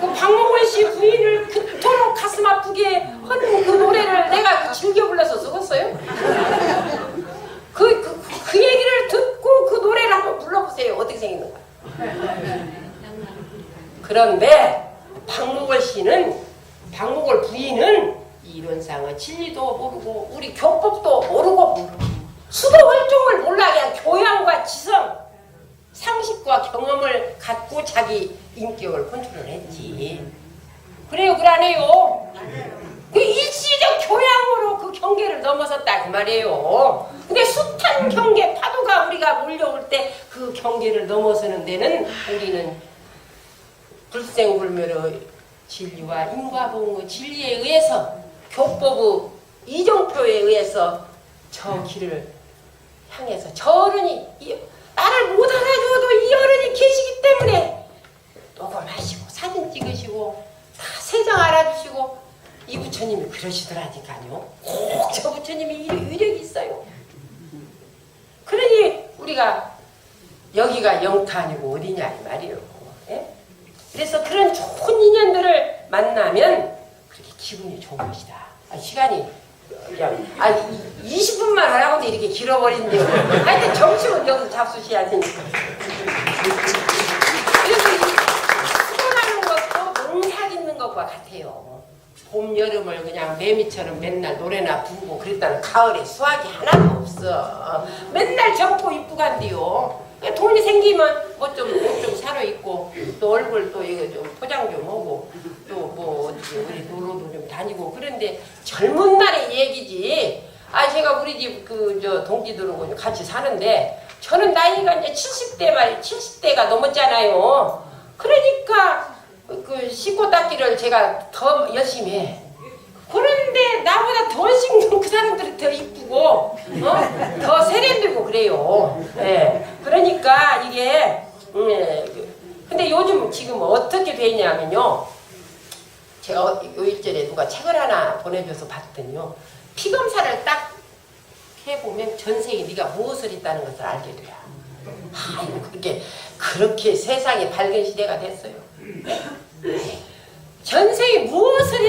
그 박목월씨 부인을 그토록 가슴 아프게 한 그 노래를 내가 즐겨 불러서 쓰겠어요? 그 얘기를 듣고 그 노래를 한번 불러보세요. 어떻게 생겼는가. 그런데 박목월 부인은 이론상의 진리도 모르고 우리 교법도 모르고 수도 월종을 몰라. 그냥 교양과 지성, 상식과 경험을 갖고 자기 인격을 컨트롤 했지. 그래요, 그러네요. 그 일시적 교양으로 그 경계를 넘어섰다 그 말이에요. 근데 숱한 경계, 파도가 우리가 몰려올 때 그 경계를 넘어서는 데는 우리는 불생불멸의 진리와 인과보응의 진리에 의해서 교법의 이정표에 의해서 저 길을 향해서 저 어른이 나를 못 알아줘도 이 어른이 계시기 때문에 녹음하시고 사진 찍으시고 다 세상 알아주시고 이 부처님이 그러시더라니까요. 꼭 저 부처님이 위력이 있어요. 그러니 우리가 여기가 영타 아니고 어디냐 이 말이에요. 예? 그래서 그런 좋은 인연들을 만나면 그렇게 기분이 좋은 것이다. 시간이 그냥 20분만 하라고도 이렇게 길어버린대요. 하여튼 점심은 여기서 잡수셔야 되니까. 그래서 이 수고하는 것도 농사 짓는 것과 같아요. 봄, 여름을 그냥 매미처럼 맨날 노래나 부르고 그랬다는 가을에 수확이 하나도 없어. 맨날 젊고 이쁘고 한디요. 돈이 생기면 옷 좀 사러 입고 또 얼굴 또 이거 좀 포장 좀 하고 또 뭐 우리 놀러도 좀 다니고 그런데 젊은 날의 얘기지. 제가 우리 집 동기들하고 같이 사는데 저는 나이가 이제 70대가 넘었잖아요. 그러니까 그 씻고 닦기를 제가 더 열심히 해. 그런데 나보다 더 씻는 그 사람들이 더 이쁘고 더 세련되고 그래요. 예. 그러니까 이게 근데 요즘 지금 어떻게 되냐면요. 제가 요 일절에 누가 책을 하나 보내줘서 봤더니요. 피 검사를 딱 해보면 전생에 네가 무엇을 했다는 것을 알게 돼요. 그렇게 세상이 밝은 시대가 됐어요. 전생에 무엇을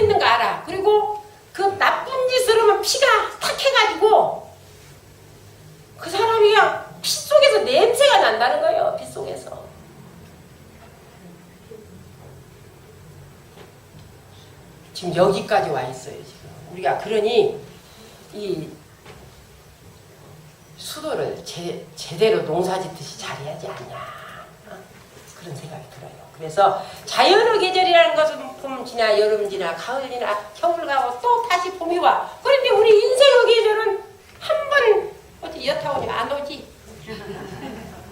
지금 여기까지 와 있어요. 지금 우리가 그러니 이 수도를 제대로 농사짓듯이 잘해야지 않냐, 그런 생각이 들어요. 그래서 자연의 계절이라는 것은 봄 지나 여름 지나 가을 지나 겨울 가고 또 다시 봄이 와. 그런데 우리 인생의 계절은 한 번 어디 여타 오니 안 오지.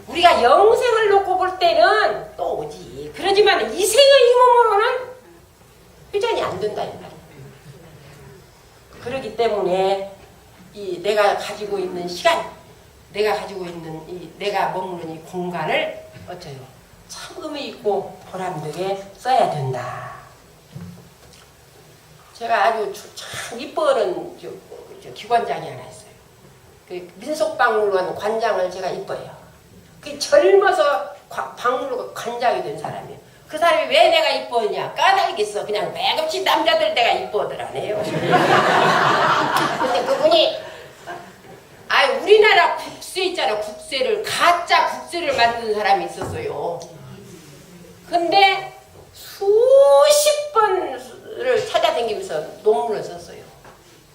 우리가 영생을 놓고 볼 때는 또 오지. 그러지만 이 생의 이 몸으로는 회전이 안 된다 이 말이에요. 그렇기 때문에 이 내가 가지고 있는 시간, 내가 가지고 있는 이 내가 머무는 이 공간을 어쩌요? 참 의미 있고 보람되게 써야 된다. 제가 아주 참 이뻐하는 저 기관장이 하나 있어요. 그 민속박물관 관장을 제가 이뻐해요. 그 젊어서 박물관 관장이 된 사람이에요. 그 사람이 왜 내가 이뻐하냐? 까닭이겠어. 그냥 매없이 남자들 내가 이뻐하더라네요. 근데 그분이 우리나라 국세 있잖아. 국세를 가짜 국세를 만든 사람이 있었어요. 근데 수십 번을 찾아다니면서 논문을 썼어요.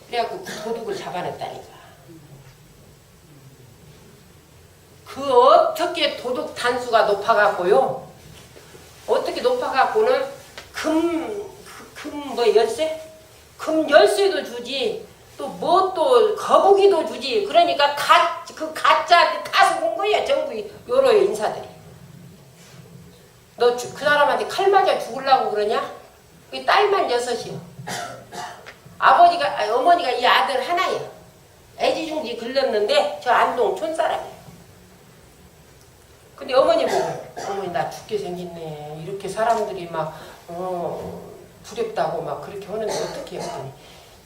그래갖고 도둑을 잡아냈다니까. 그 어떻게 도둑 단수가 높아갖고요. 어떻게 높아갖고는 뭐 열쇠? 금 열쇠도 주지. 또 뭐 또 거북이도 주지. 그러니까 그 가짜 다 속은 거야. 전부 여러 인사들이. 너 그 사람한테 칼 맞아 죽으려고 그러냐? 그 딸만 6이요. 어머니가 이 아들 하나예요. 애지중지 글렀는데 저 안동 촌사람이에요. 근데 어머니 보고 어머니 나 죽게 생겼네. 이렇게 사람들이 막 두렵다고 막 그렇게 하는데 어떻게 해요?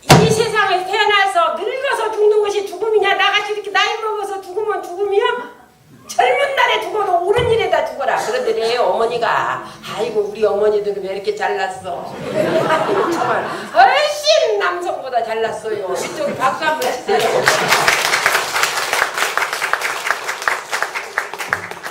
이 세상에 태어나서 늙어서 죽는 것이 죽음이냐? 나같이 이렇게 나이 먹어서 죽으면 죽음이야? 젊은 날에 죽어도 옳은 일에다 죽어라. 그러더래요 어머니가. 아이고 우리 어머니들은 왜 이렇게 잘났어. 정말 훨씬 남성보다 잘났어요. 이쪽 박수 한번 치세요.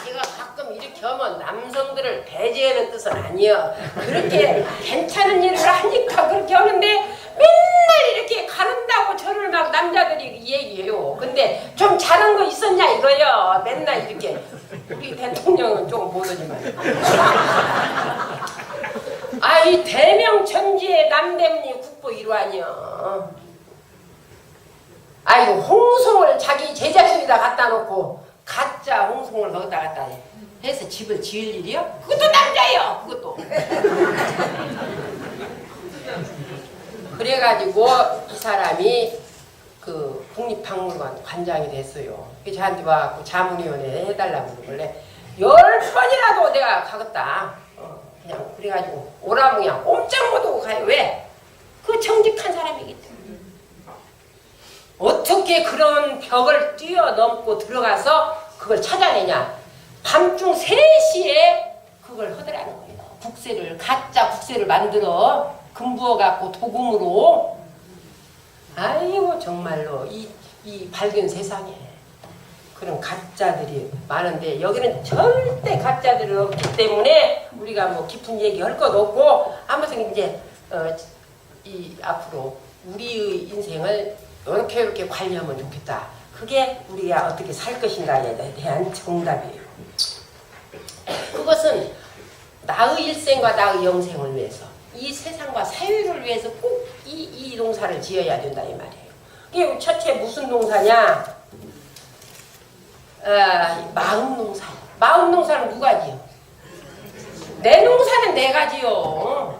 제가 가끔 이렇게 하면 남성들을 배제하는 뜻은 아니에요. 그렇게 괜찮은 일을 하니까 그렇게 하는데 맨날 이렇게 가른다고 저를 막 남자들이 얘기해요. 근데 좀 잘한 거 있었냐 이거요. 맨날 이렇게. 우리 대통령은 조금 못하지만. 이 대명천지의 남대문이 국보 일환이요. 이거 홍송을 자기 제자식에다 갖다 놓고 가짜 홍송을 거기다 갖다 해서 집을 지을 일이요? 그것도 남자예요. 그것도. 그래가지고 이 사람이 그 국립박물관 관장이 됐어요. 그래서 저한테 와갖고 자문위원회 해달라고 그러길래 10번이라도 내가 가겠다. 그냥 그래가지고 오라면 그냥 꼼짝 못하고 가요. 왜? 그 정직한 사람이기 때문에. 어떻게 그런 벽을 뛰어넘고 들어가서 그걸 찾아내냐. 밤중 3시에 그걸 하더라는 거예요. 국세를, 가짜 국세를 만들어 금 부어갖고 도금으로. 아이고 정말로 이 밝은 세상에 그런 가짜들이 많은데 여기는 절대 가짜들이 없기 때문에 우리가 뭐 깊은 얘기 할 것 없고 아무튼 이제 이 앞으로 우리의 인생을 이렇게 관리하면 좋겠다. 그게 우리가 어떻게 살 것인가에 대한 정답이에요. 그것은 나의 일생과 나의 영생을 위해서 이 세상과 사회를 위해서 꼭 이 농사를 지어야 된다 이 말이에요. 이게 첫째 무슨 농사냐? 마음 농사. 마음 농사는 누가 지어? 내 농사는 내가 지어.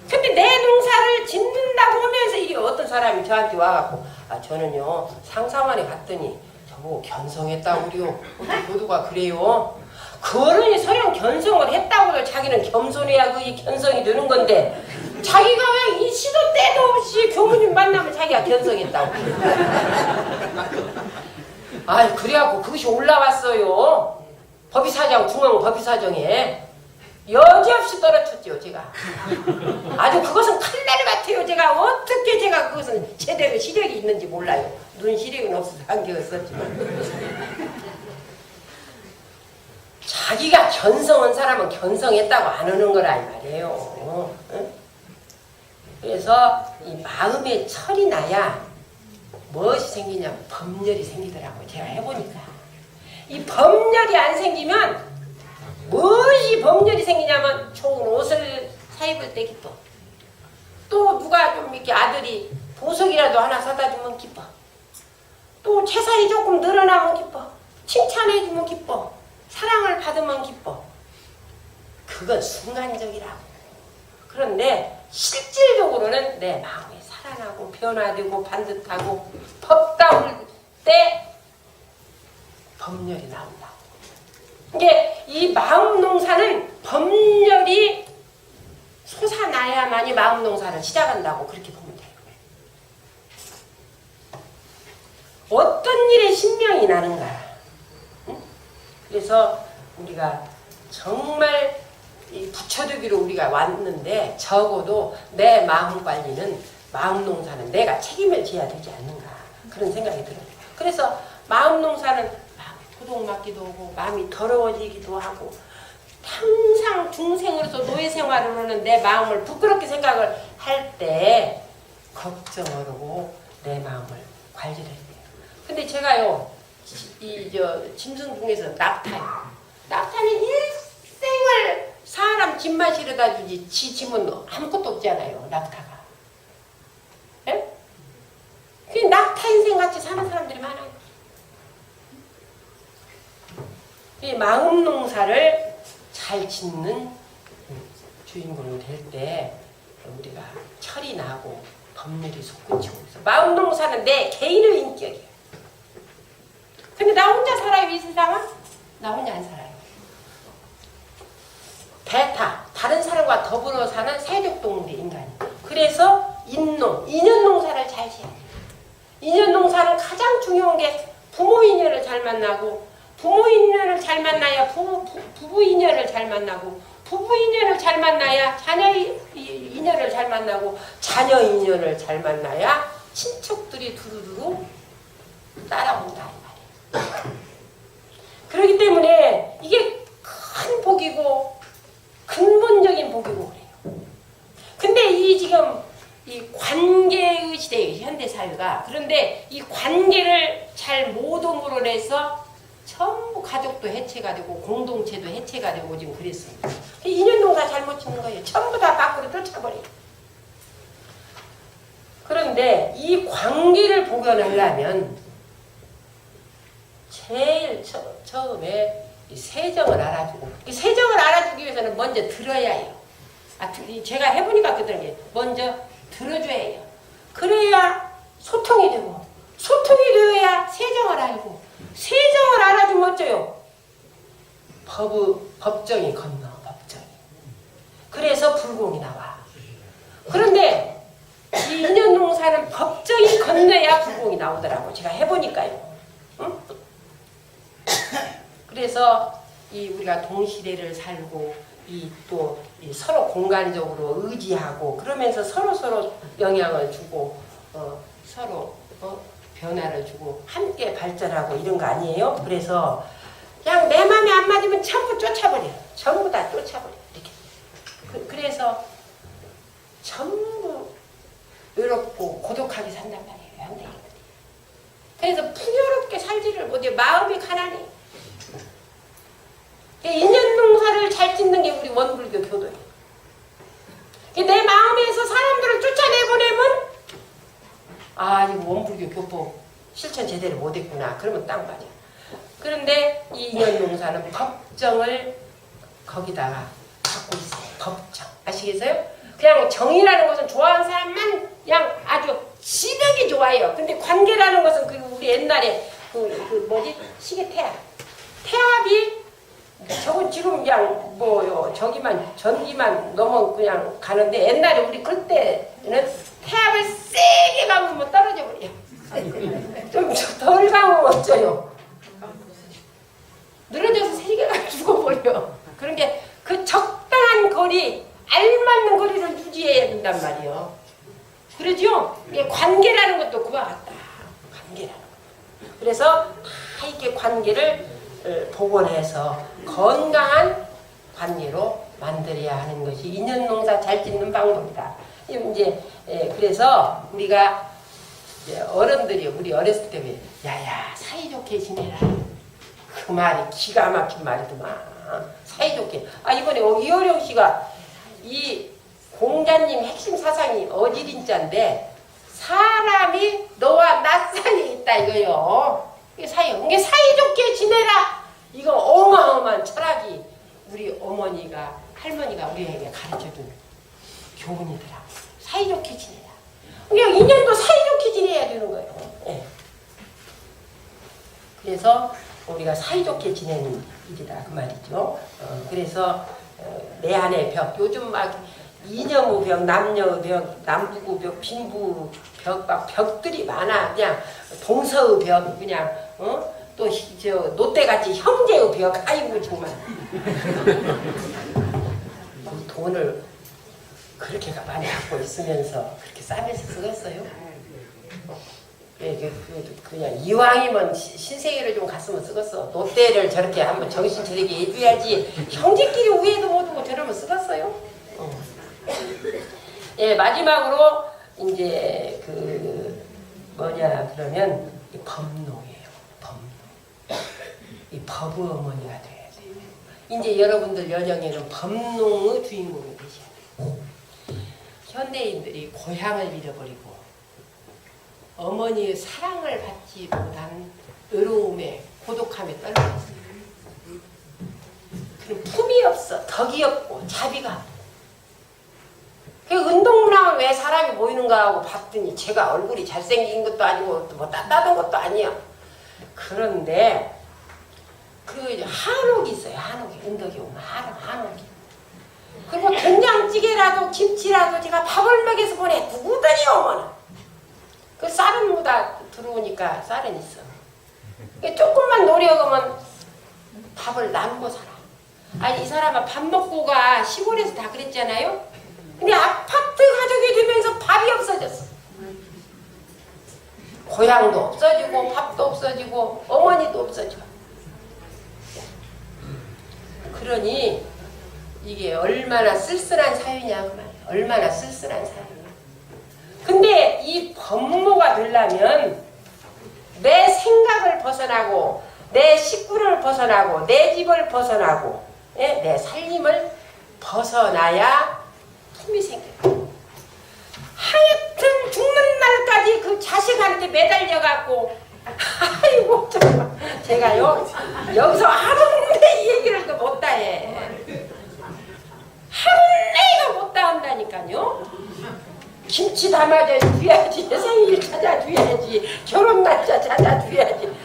근데 내 농사를 짓는다고 하면서 이게 어떤 사람이 저한테 와갖고 저는요 상사만에 갔더니 저보고 견성했다고 그래요. 모두가 그래요. 그 어른이 설령 견성을 했다고도 자기는 겸손해야 그게 견성이 되는 건데 자기가 왜 이 시도 때도 없이 교무님 만나면 자기가 견성했다고. 그래갖고 그것이 올라왔어요. 법의사장, 중앙법의사정에. 여지없이 떨어졌죠 제가. 아주 그것은 칼날 같아요. 제가 어떻게 제가 그것은 제대로 시력이 있는지 몰라요. 눈 시력은 없어서 안경을 썼지만. 자기가 견성한 사람은 견성했다고 안 하는 거라 이 말이에요. 응? 그래서 이 마음에 철이 나야 무엇이 생기냐면 법열이 생기더라고요. 제가 해보니까. 이 법열이 안 생기면 무엇이 법열이 생기냐면 좋은 옷을 사 입을 때 기뻐. 또 누가 좀 이렇게 아들이 보석이라도 하나 사다 주면 기뻐. 또 재산이 조금 늘어나면 기뻐. 칭찬해주면 기뻐. 사랑을 받으면 기뻐. 그건 순간적이라고. 그런데 실질적으로는 내 마음이 살아나고 변화되고 반듯하고 법다울 때 법열이 나온다. 이게 이 마음 농사는 법열이 솟아나야만이 마음 농사를 시작한다고 그렇게 보면 돼요. 어떤 일에 신명이 나는가. 응? 그래서 우리가 정말 이 부처되기로 우리가 왔는데 적어도 내 마음 관리는 마음 농사는 내가 책임을 져야 되지 않는가 그런 생각이 들어요. 그래서 마음 농사는 마음이 도둑맞기도 하고 마음이 더러워지기도 하고 항상 중생으로서 노예 생활으로는 내 마음을 부끄럽게 생각을 할 때 걱정을 하고 내 마음을 관리를 해야 돼요. 근데 제가요 짐승 중에서 낙타요. 낙타는 일생을 사람 집만 실어다 주지 지 짐은 아무것도 없잖아요. 낙타가. 예? 그 낙타 인생 같이 사는 사람들이 많아요. 이 마음 농사를 잘 짓는 주인공이 될 때 우리가 철이 나고 법률이 솟구치고 있어. 마음 농사는 내 개인의 인격이에요. 근데 나 혼자 살아요, 이 세상은? 나 혼자 안 살아요. 대타, 다른 사람과 더불어 사는 세족동물의 인간이. 그래서 인연농사를 잘 지어야 돼요. 인연농사는 가장 중요한 게 부모 인연을 잘 만나고, 부모 인연을 잘 만나야 부부 인연을 잘 만나고, 부부 인연을 잘 만나야 자녀 인연을 잘 만나고, 자녀 인연을 잘 만나야 친척들이 두루두루 따라온다 이 말이에요. 그렇기 때문에 이게 큰 복이고 근본적인 복이고 그래요. 근데 이 지금 이 관계의 시대예요, 현대 사회가. 그런데 이 관계를 잘 모둠으로 해서 전부 가족도 해체가 되고 공동체도 해체가 되고 지금 그랬습니다. 인연농사 잘못 짓는 거예요. 전부 다 밖으로 쫓아버려요. 그런데 이 관계를 복원하려면 제일 처음에 이 세정을 알아주고, 이 세정을 알아주기 위해서는 먼저 들어야 해요. 제가 해보니까 그런 게 먼저 들어줘야 해요. 그래야 소통이 되고, 소통이 되어야 세정을 알고, 세정을 알아주면 어쩌요? 법정이 건너, 법정이. 그래서 불공이 나와. 그런데 이 인연농사는 법정이 건너야 불공이 나오더라고. 제가 해보니까요. 응? 그래서 우리가 동시대를 살고 또 서로 공간적으로 의지하고 그러면서 서로 영향을 주고 서로 변화를 주고 함께 발전하고 이런 거 아니에요? 그래서 그냥 내 마음에 안 맞으면 전부 쫓아버려. 전부 다 쫓아버려. 이렇게. 그래서 전부 외롭고 고독하게 산단 말이에요. 현대인들이. 그래서 풍요롭게 살지를 못해. 마음이 가난해. 인연농사를 잘 짓는 게 우리 원불교 교도예요. 내 마음에서 사람들을 쫓아내보내면 이거 원불교 교법 실천 제대로 못했구나. 그러면 딱 맞아. 그런데 이 인연농사는 법정을 거기다가 갖고 있어요. 법정. 아시겠어요? 그냥 정이라는 것은 좋아하는 사람만 그냥 아주 지력이 좋아해요. 근데 관계라는 것은 우리 옛날에 시계 태압. 태압이 저거 지금 그냥 저기만 전기만 넘어 그냥 가는데 옛날에 우리 그때는 태압을 세게 감으면 떨어져 버려. 좀 덜 감으면 어쩌요? 늘어져서 세계가 죽어버려. 그런 게 그 적당한 거리, 알맞는 거리를 유지해야 된단 말이에요. 그러죠? 관계라는 것도 그와 같다. 관계라는 것. 그래서 다 이렇게 관계를 복원해서 건강한 관계로 만들어야 하는 것이 인연농사 잘 짓는 방법이다. 이제 예, 그래서 우리가 어른들이 우리 어렸을 때 왜 야야 사이좋게 지내라 그 말이 기가 막힌 말이더만. 사이좋게. 이번에 이호령 씨가 이 공자님 핵심 사상이 어지린자인데 사람이 너와 나 사이에 있다 이거요. 이게 사이좋게 지내라. 이거 어마어마한 철학이 우리 어머니가 할머니가 우리에게 가르쳐준 교훈이더라. 사이좋게 지내라. 그냥 인연도 사이좋게 지내야 되는 거예요. 네. 그래서 우리가 사이좋게 지내는 일이다 그 말이죠. 그래서 내 안의 벽, 요즘 막 이념의 벽, 남녀의 벽, 남부의 벽, 빈부의 벽, 막 벽들이 많아. 그냥 동서의 벽, 그냥 또 저 노때같이 형제의 벽. 아이고 정말. 돈을 그렇게 많이 갖고 있으면서 그렇게 싸면서 쓰겠어요? 그냥 이왕이면 신세계를 좀 갔으면 쓰겠어. 노때를 저렇게 한번 정신 차리게 해줘야지. 형제끼리 우애도 못하고 저러면 쓰겠어요? 예, 마지막으로 이제 그러면 이 법농이에요. 법농. 이 법의 어머니가 돼야 돼요. 이제 여러분들 여정에는 법농의 주인공이 되셔야 돼요. 현대인들이 고향을 잃어버리고 어머니의 사랑을 받지 못한 외로움에 고독함에 떨려 있어요. 그럼 품이 없어, 덕이 없고 자비가 없고. 그 운동문화는 왜 사람이 모이는가 하고 봤더니 제가 얼굴이 잘생긴 것도 아니고 뭐 따뜻한 것도 아니야. 그런데 그 한옥이 있어요. 한옥이 은덕이 오면 한옥이. 그리고 된장찌개라도 김치라도 제가 밥을 먹여서 보내. 누구든지 오면 그 쌀은 뭐다 들어오니까 쌀은 있어. 조금만 노력하면 밥을 나누고 살아. 이 사람은 밥 먹고 가 시골에서 다 그랬잖아요. 근데 아파트 가족이 되면서 밥이 없어졌어. 고향도 없어지고 밥도 없어지고 어머니도 없어져. 그러니 이게 얼마나 쓸쓸한 사유냐 그 말이야. 얼마나 쓸쓸한 사유. 근데 이 법모가 되려면 내 생각을 벗어나고 내 식구를 벗어나고 내 집을 벗어나고 내 살림을 벗어나야 품이 생겨요. 하여튼 죽는 날까지 그 자식한테 매달려갖고 아이고 정말 제가요 여기서 하루인데 이 얘기를 못다 해. 하루내가 못다 한다니까요. 김치 담아줘야지, 생일 찾아줘야지, 결혼 날짜 찾아줘야지.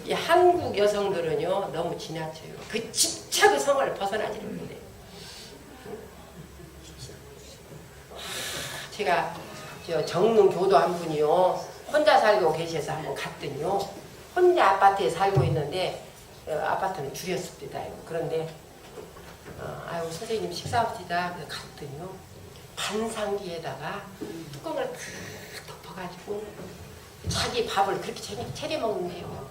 이 한국 여성들은요 너무 지나쳐요. 그 집착의 성을 벗어나지를 못해요. 제가 정릉 교도 한 분이요 혼자 살고 계셔서 한번 갔더니요 혼자 아파트에 살고 있는데 아파트는 줄였습니다. 그런데 아유 선생님 식사합시다. 그래서 갔더니요 반상기에다가 뚜껑을 탁 덮어가지고 자기 밥을 그렇게 차려 먹는데요.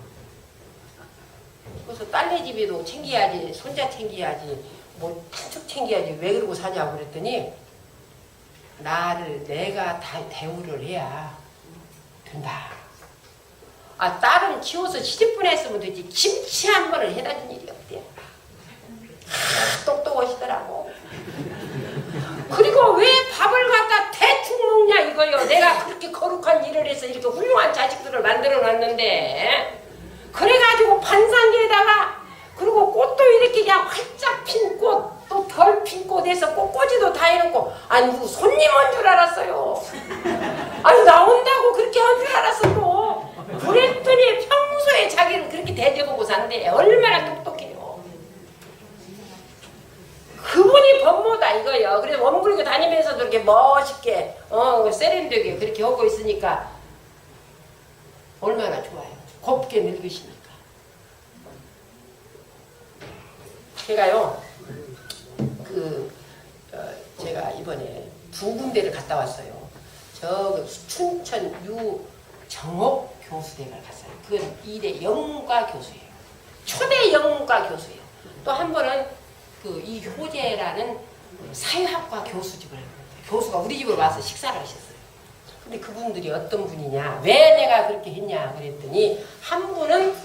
그래서 딸네 집에도 챙겨야지, 손자 챙겨야지, 뭐 한축 챙겨야지 왜 그러고 사냐고 그랬더니 나를 내가 다 대우를 해야 된다. 딸은 키워서 시집보내 했으면 되지 김치 한 번을 해다 준 일이 없대. 똑똑하시더라고. 그리고 왜 밥을 갖다 대충 먹냐 이거요. 내가 그렇게 거룩한 일을 해서 이렇게 훌륭한 자식들을 만들어 놨는데 그래가지고 반상기에다가 그리고 꽃도 이렇게 그냥 활짝 핀 꽃 또 덜 핀 꽃에서 꽃꽂이도 다 해놓고 누구 손님 온 줄 알았어요. 나온다고 그렇게 한 줄 알았어 또. 그랬더니 평소에 자기를 그렇게 대접하고 산대. 얼마나 똑똑해요. 그분이 법모다 이거요. 그래서 원불교 다니면서도 이렇게 멋있게 세련되게 그렇게 하고 있으니까 얼마나 좋아요. 곱게 늙으시니까. 제가요 제가 이번에 두 군데를 갔다 왔어요. 저 춘천 유정옥 교수댁을 갔어요. 그건 2대 영문과 교수예요. 초대 영문과 교수예요. 또 한 번은 이효재라는 사회학과 교수직을 교수가 우리 집으로 와서 식사를 하셨어요. 근데 그분들이 어떤 분이냐, 왜 내가 그렇게 했냐 그랬더니 한 분은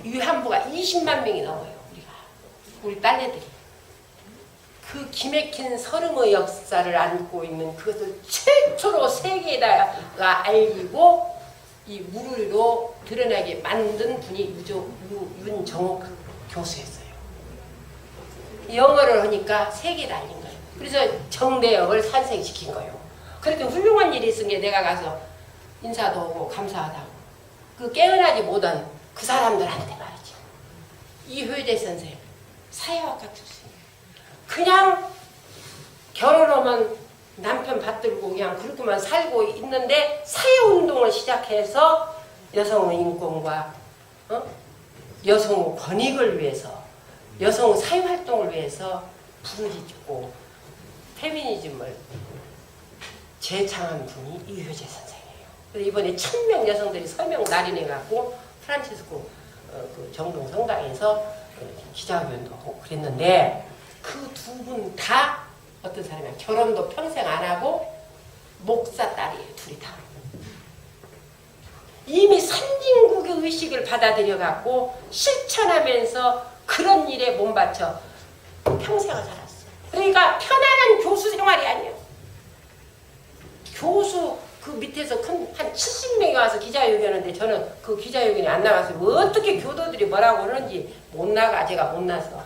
위안부가 20만 명이 넘어요. 우리 딸내들이. 그 기맥힌 서름의 역사를 안고 있는 그것을 최초로 세계에다가 알리고 이 무르로 드러나게 만든 분이 윤정옥 교수였어요. 영어를 하니까 세계에 알린 거예요. 그래서 정대역을 산생시킨 거예요. 그렇게 훌륭한 일이 있은 게 내가 가서 인사도 하고 감사하다고. 그 깨어나지 못한 그 사람들한테 말이죠. 이효재 선생님, 사회학과 출신. 그냥 결혼하면 남편 받들고 그냥 그렇게만 살고 있는데 사회운동을 시작해서 여성의 인권과 여성의 권익을 위해서 여성 사회활동을 위해서 부르짖고 페미니즘을 재창한 분이 이효재 선생이에요. 그래서 이번에 1000명 여성들이 서명 날인해갖고 프란치스코 그 정동 성당에서 기자회견도 하고 그랬는데 그 두 분 다 어떤 사람이야. 결혼도 평생 안 하고 목사 딸이에요. 둘이 다. 이미 선진국의 의식을 받아들여갖고 실천하면서 그런 일에 몸바쳐 평생을 살았어. 그러니까 편안한 교수 생활이 아니에요. 교수 그 밑에서 한 70명이 와서 기자회견하는데 저는 그 기자회견이 안 나가서 어떻게 교도들이 뭐라고 그러는지 못 나가. 제가 못 나서.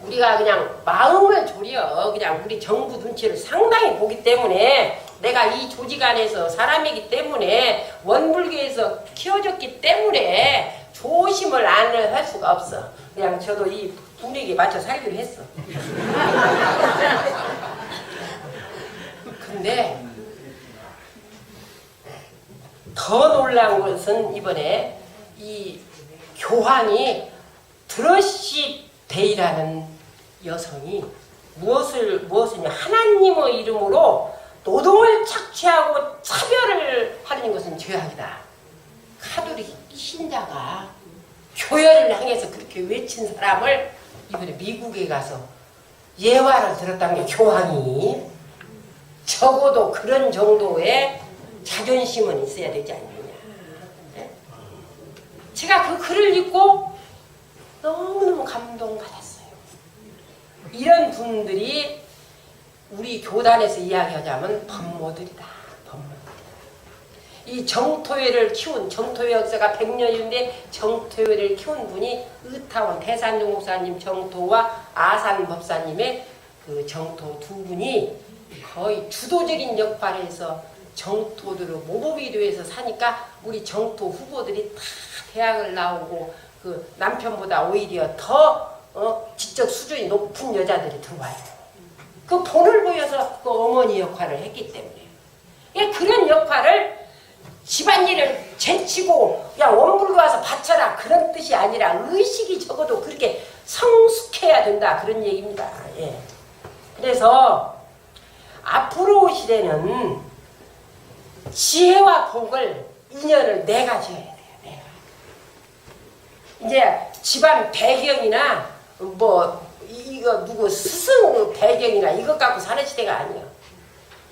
우리가 그냥 마음을 졸여 그냥 우리 정부 눈치를 상당히 보기 때문에 내가 이 조직 안에서 사람이기 때문에 원불교에서 키워졌기 때문에 조심을 안 할 수가 없어. 그냥 저도 이 분위기에 맞춰 살기로 했어. 근데 더 놀라운 것은 이번에 이 교황이 드러시 데이라는 여성이 무엇이냐 하나님의 이름으로 노동을 착취하고 차별을 하는 것은 죄악이다. 카톨릭 신자가 교회를 향해서 그렇게 외친 사람을 이번에 미국에 가서 예화를 들었다는 게 교황이 적어도 그런 정도의 자존심은 있어야 되지 않느냐. 네? 제가 그 글을 읽고 너무너무 감동받았어요. 이런 분들이 우리 교단에서 이야기하자면 법모들이다. 이 정토회를 키운, 정토회 역사가 100년인데 정토회를 키운 분이 의타원 대산동 목사님 정토와 아산 법사님의 그 정토 두 분이 거의 주도적인 역할을 해서 정토들을 모범이도에서 사니까 우리 정토 후보들이 다 대학을 나오고 그 남편보다 오히려 더 지적 수준이 높은 여자들이 들어와요. 그 본을 보여서 그 어머니 역할을 했기 때문에. 그런 역할을 집안일을 제치고 그냥 원불교 와서 바쳐라 그런 뜻이 아니라 의식이 적어도 그렇게 성숙해야 된다 그런 얘기입니다. 예. 그래서 앞으로 시대는 지혜와 복을 인연을 내가 지어야 돼요. 내가. 이제 집안 배경이나 뭐 이거 누구 스승 배경이나 이것 갖고 사는 시대가 아니에요.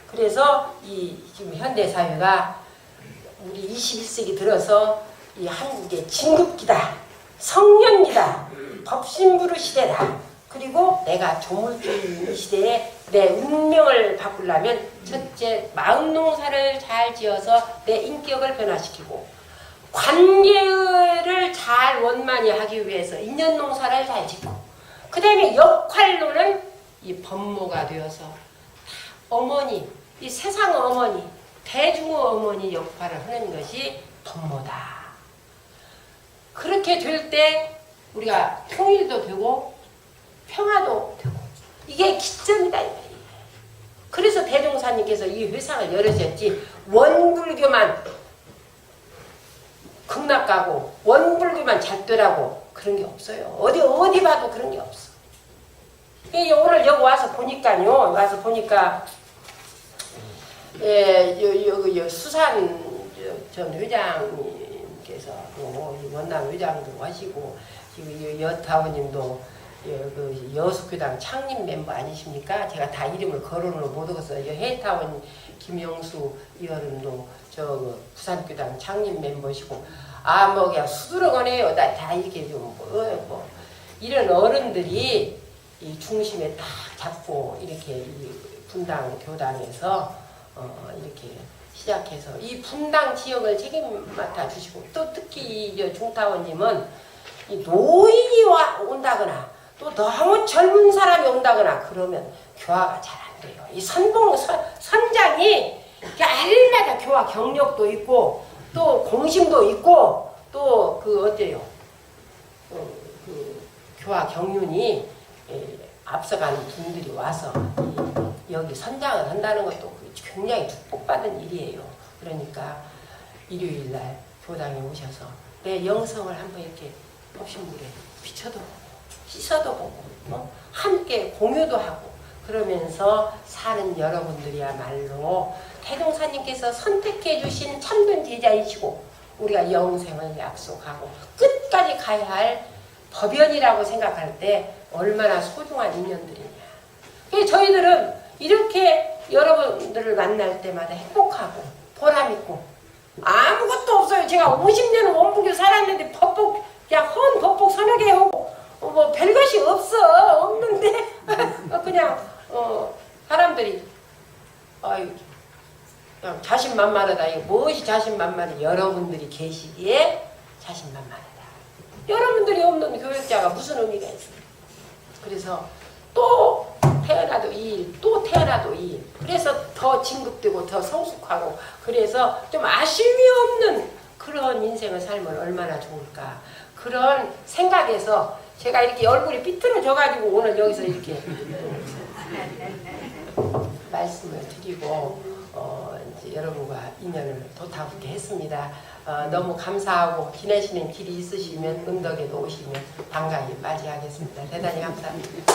그래서 이 지금 현대 사회가 우리 21세기 들어서 이 한국의 진급기다, 성년기다, 법신부르 시대다. 그리고 내가 조물주의 시대에 내 운명을 바꾸려면 첫째 마음농사를 잘 지어서 내 인격을 변화시키고 관계를 잘 원만히 하기 위해서 인연농사를 잘 짓고 그 다음에 역할로는 이 법모가 되어서 어머니, 이 세상의 어머니, 대중의 어머니 역할을 하는 것이 법모다. 그렇게 될 때 우리가 통일도 되고 평화도 되고 이게 기점이다. 그래서 대종사님께서 이 회상을 열으셨지 원불교만 극락 가고 원불교만 잘 되라고 그런 게 없어요. 어디 봐도 그런 게 없어. 오늘 여기 와서 보니까요. 와서 보니까 여기 수산 전 회장님께서 또 원남 회장도 하시고 지금 여타원님도 그 여수교당 창립 멤버 아니십니까? 제가 다 이름을 거론을 못 하겠어요. 해타원 김영수 의원도 저 부산교당 창립 멤버시고 뭐 그냥 수두룩하네요. 나 다 이렇게 좀 뭐 이런 어른들이 이 중심에 딱 잡고 이렇게 이 분당 교당에서 이렇게 시작해서 이 분당 지역을 책임 맡아 주시고 또 특히 이 중타원님은 이 노인이 온다거나 또 너무 젊은 사람이 온다거나 그러면 교화가 잘 안 돼요. 이 선장이 알마다 교화 경력도 있고 또 공심도 있고 또 그 어때요? 그 교화 경륜이 앞서가는 분들이 와서 여기 선장을 한다는 것도 굉장히 축복받은 일이에요. 그러니까 일요일날 교당에 오셔서 내 영성을 한번 이렇게 pop신물에 비춰도 보고 씻어도 보고 함께 공유도 하고 그러면서 사는 여러분들이야말로 태동사님께서 선택해 주신 참된 제자이시고 우리가 영생을 약속하고 끝까지 가야 할 법연이라고 생각할 때 얼마나 소중한 인연들이냐. 그래서 저희들은 이렇게 여러분들을 만날 때마다 행복하고 보람있고 아무것도 없어요. 제가 50년을 원북에 살았는데 법복 그냥 헌 법복 서너 개 하고 뭐 별것이 없는데 그냥 사람들이 아유 그냥 자신만만하다. 이거 무엇이 자신만만해? 여러분들이 계시기에 자신만만하다. 여러분들이 없는 교육자가 무슨 의미가 있습니까? 그래서 또 태어나도 또 태어나도 그래서 더 진급되고 더 성숙하고 그래서 좀 아쉬움이 없는 그런 인생을 살면 얼마나 좋을까 그런 생각에서 제가 이렇게 얼굴이 삐뚤어져가지고 오늘 여기서 이렇게 말씀을 드리고 이제 여러분과 인연을 도타붙게 했습니다. 너무 감사하고 지내시는 길이 있으시면 은덕에도 오시면 반가이 맞이하겠습니다. 대단히 감사합니다.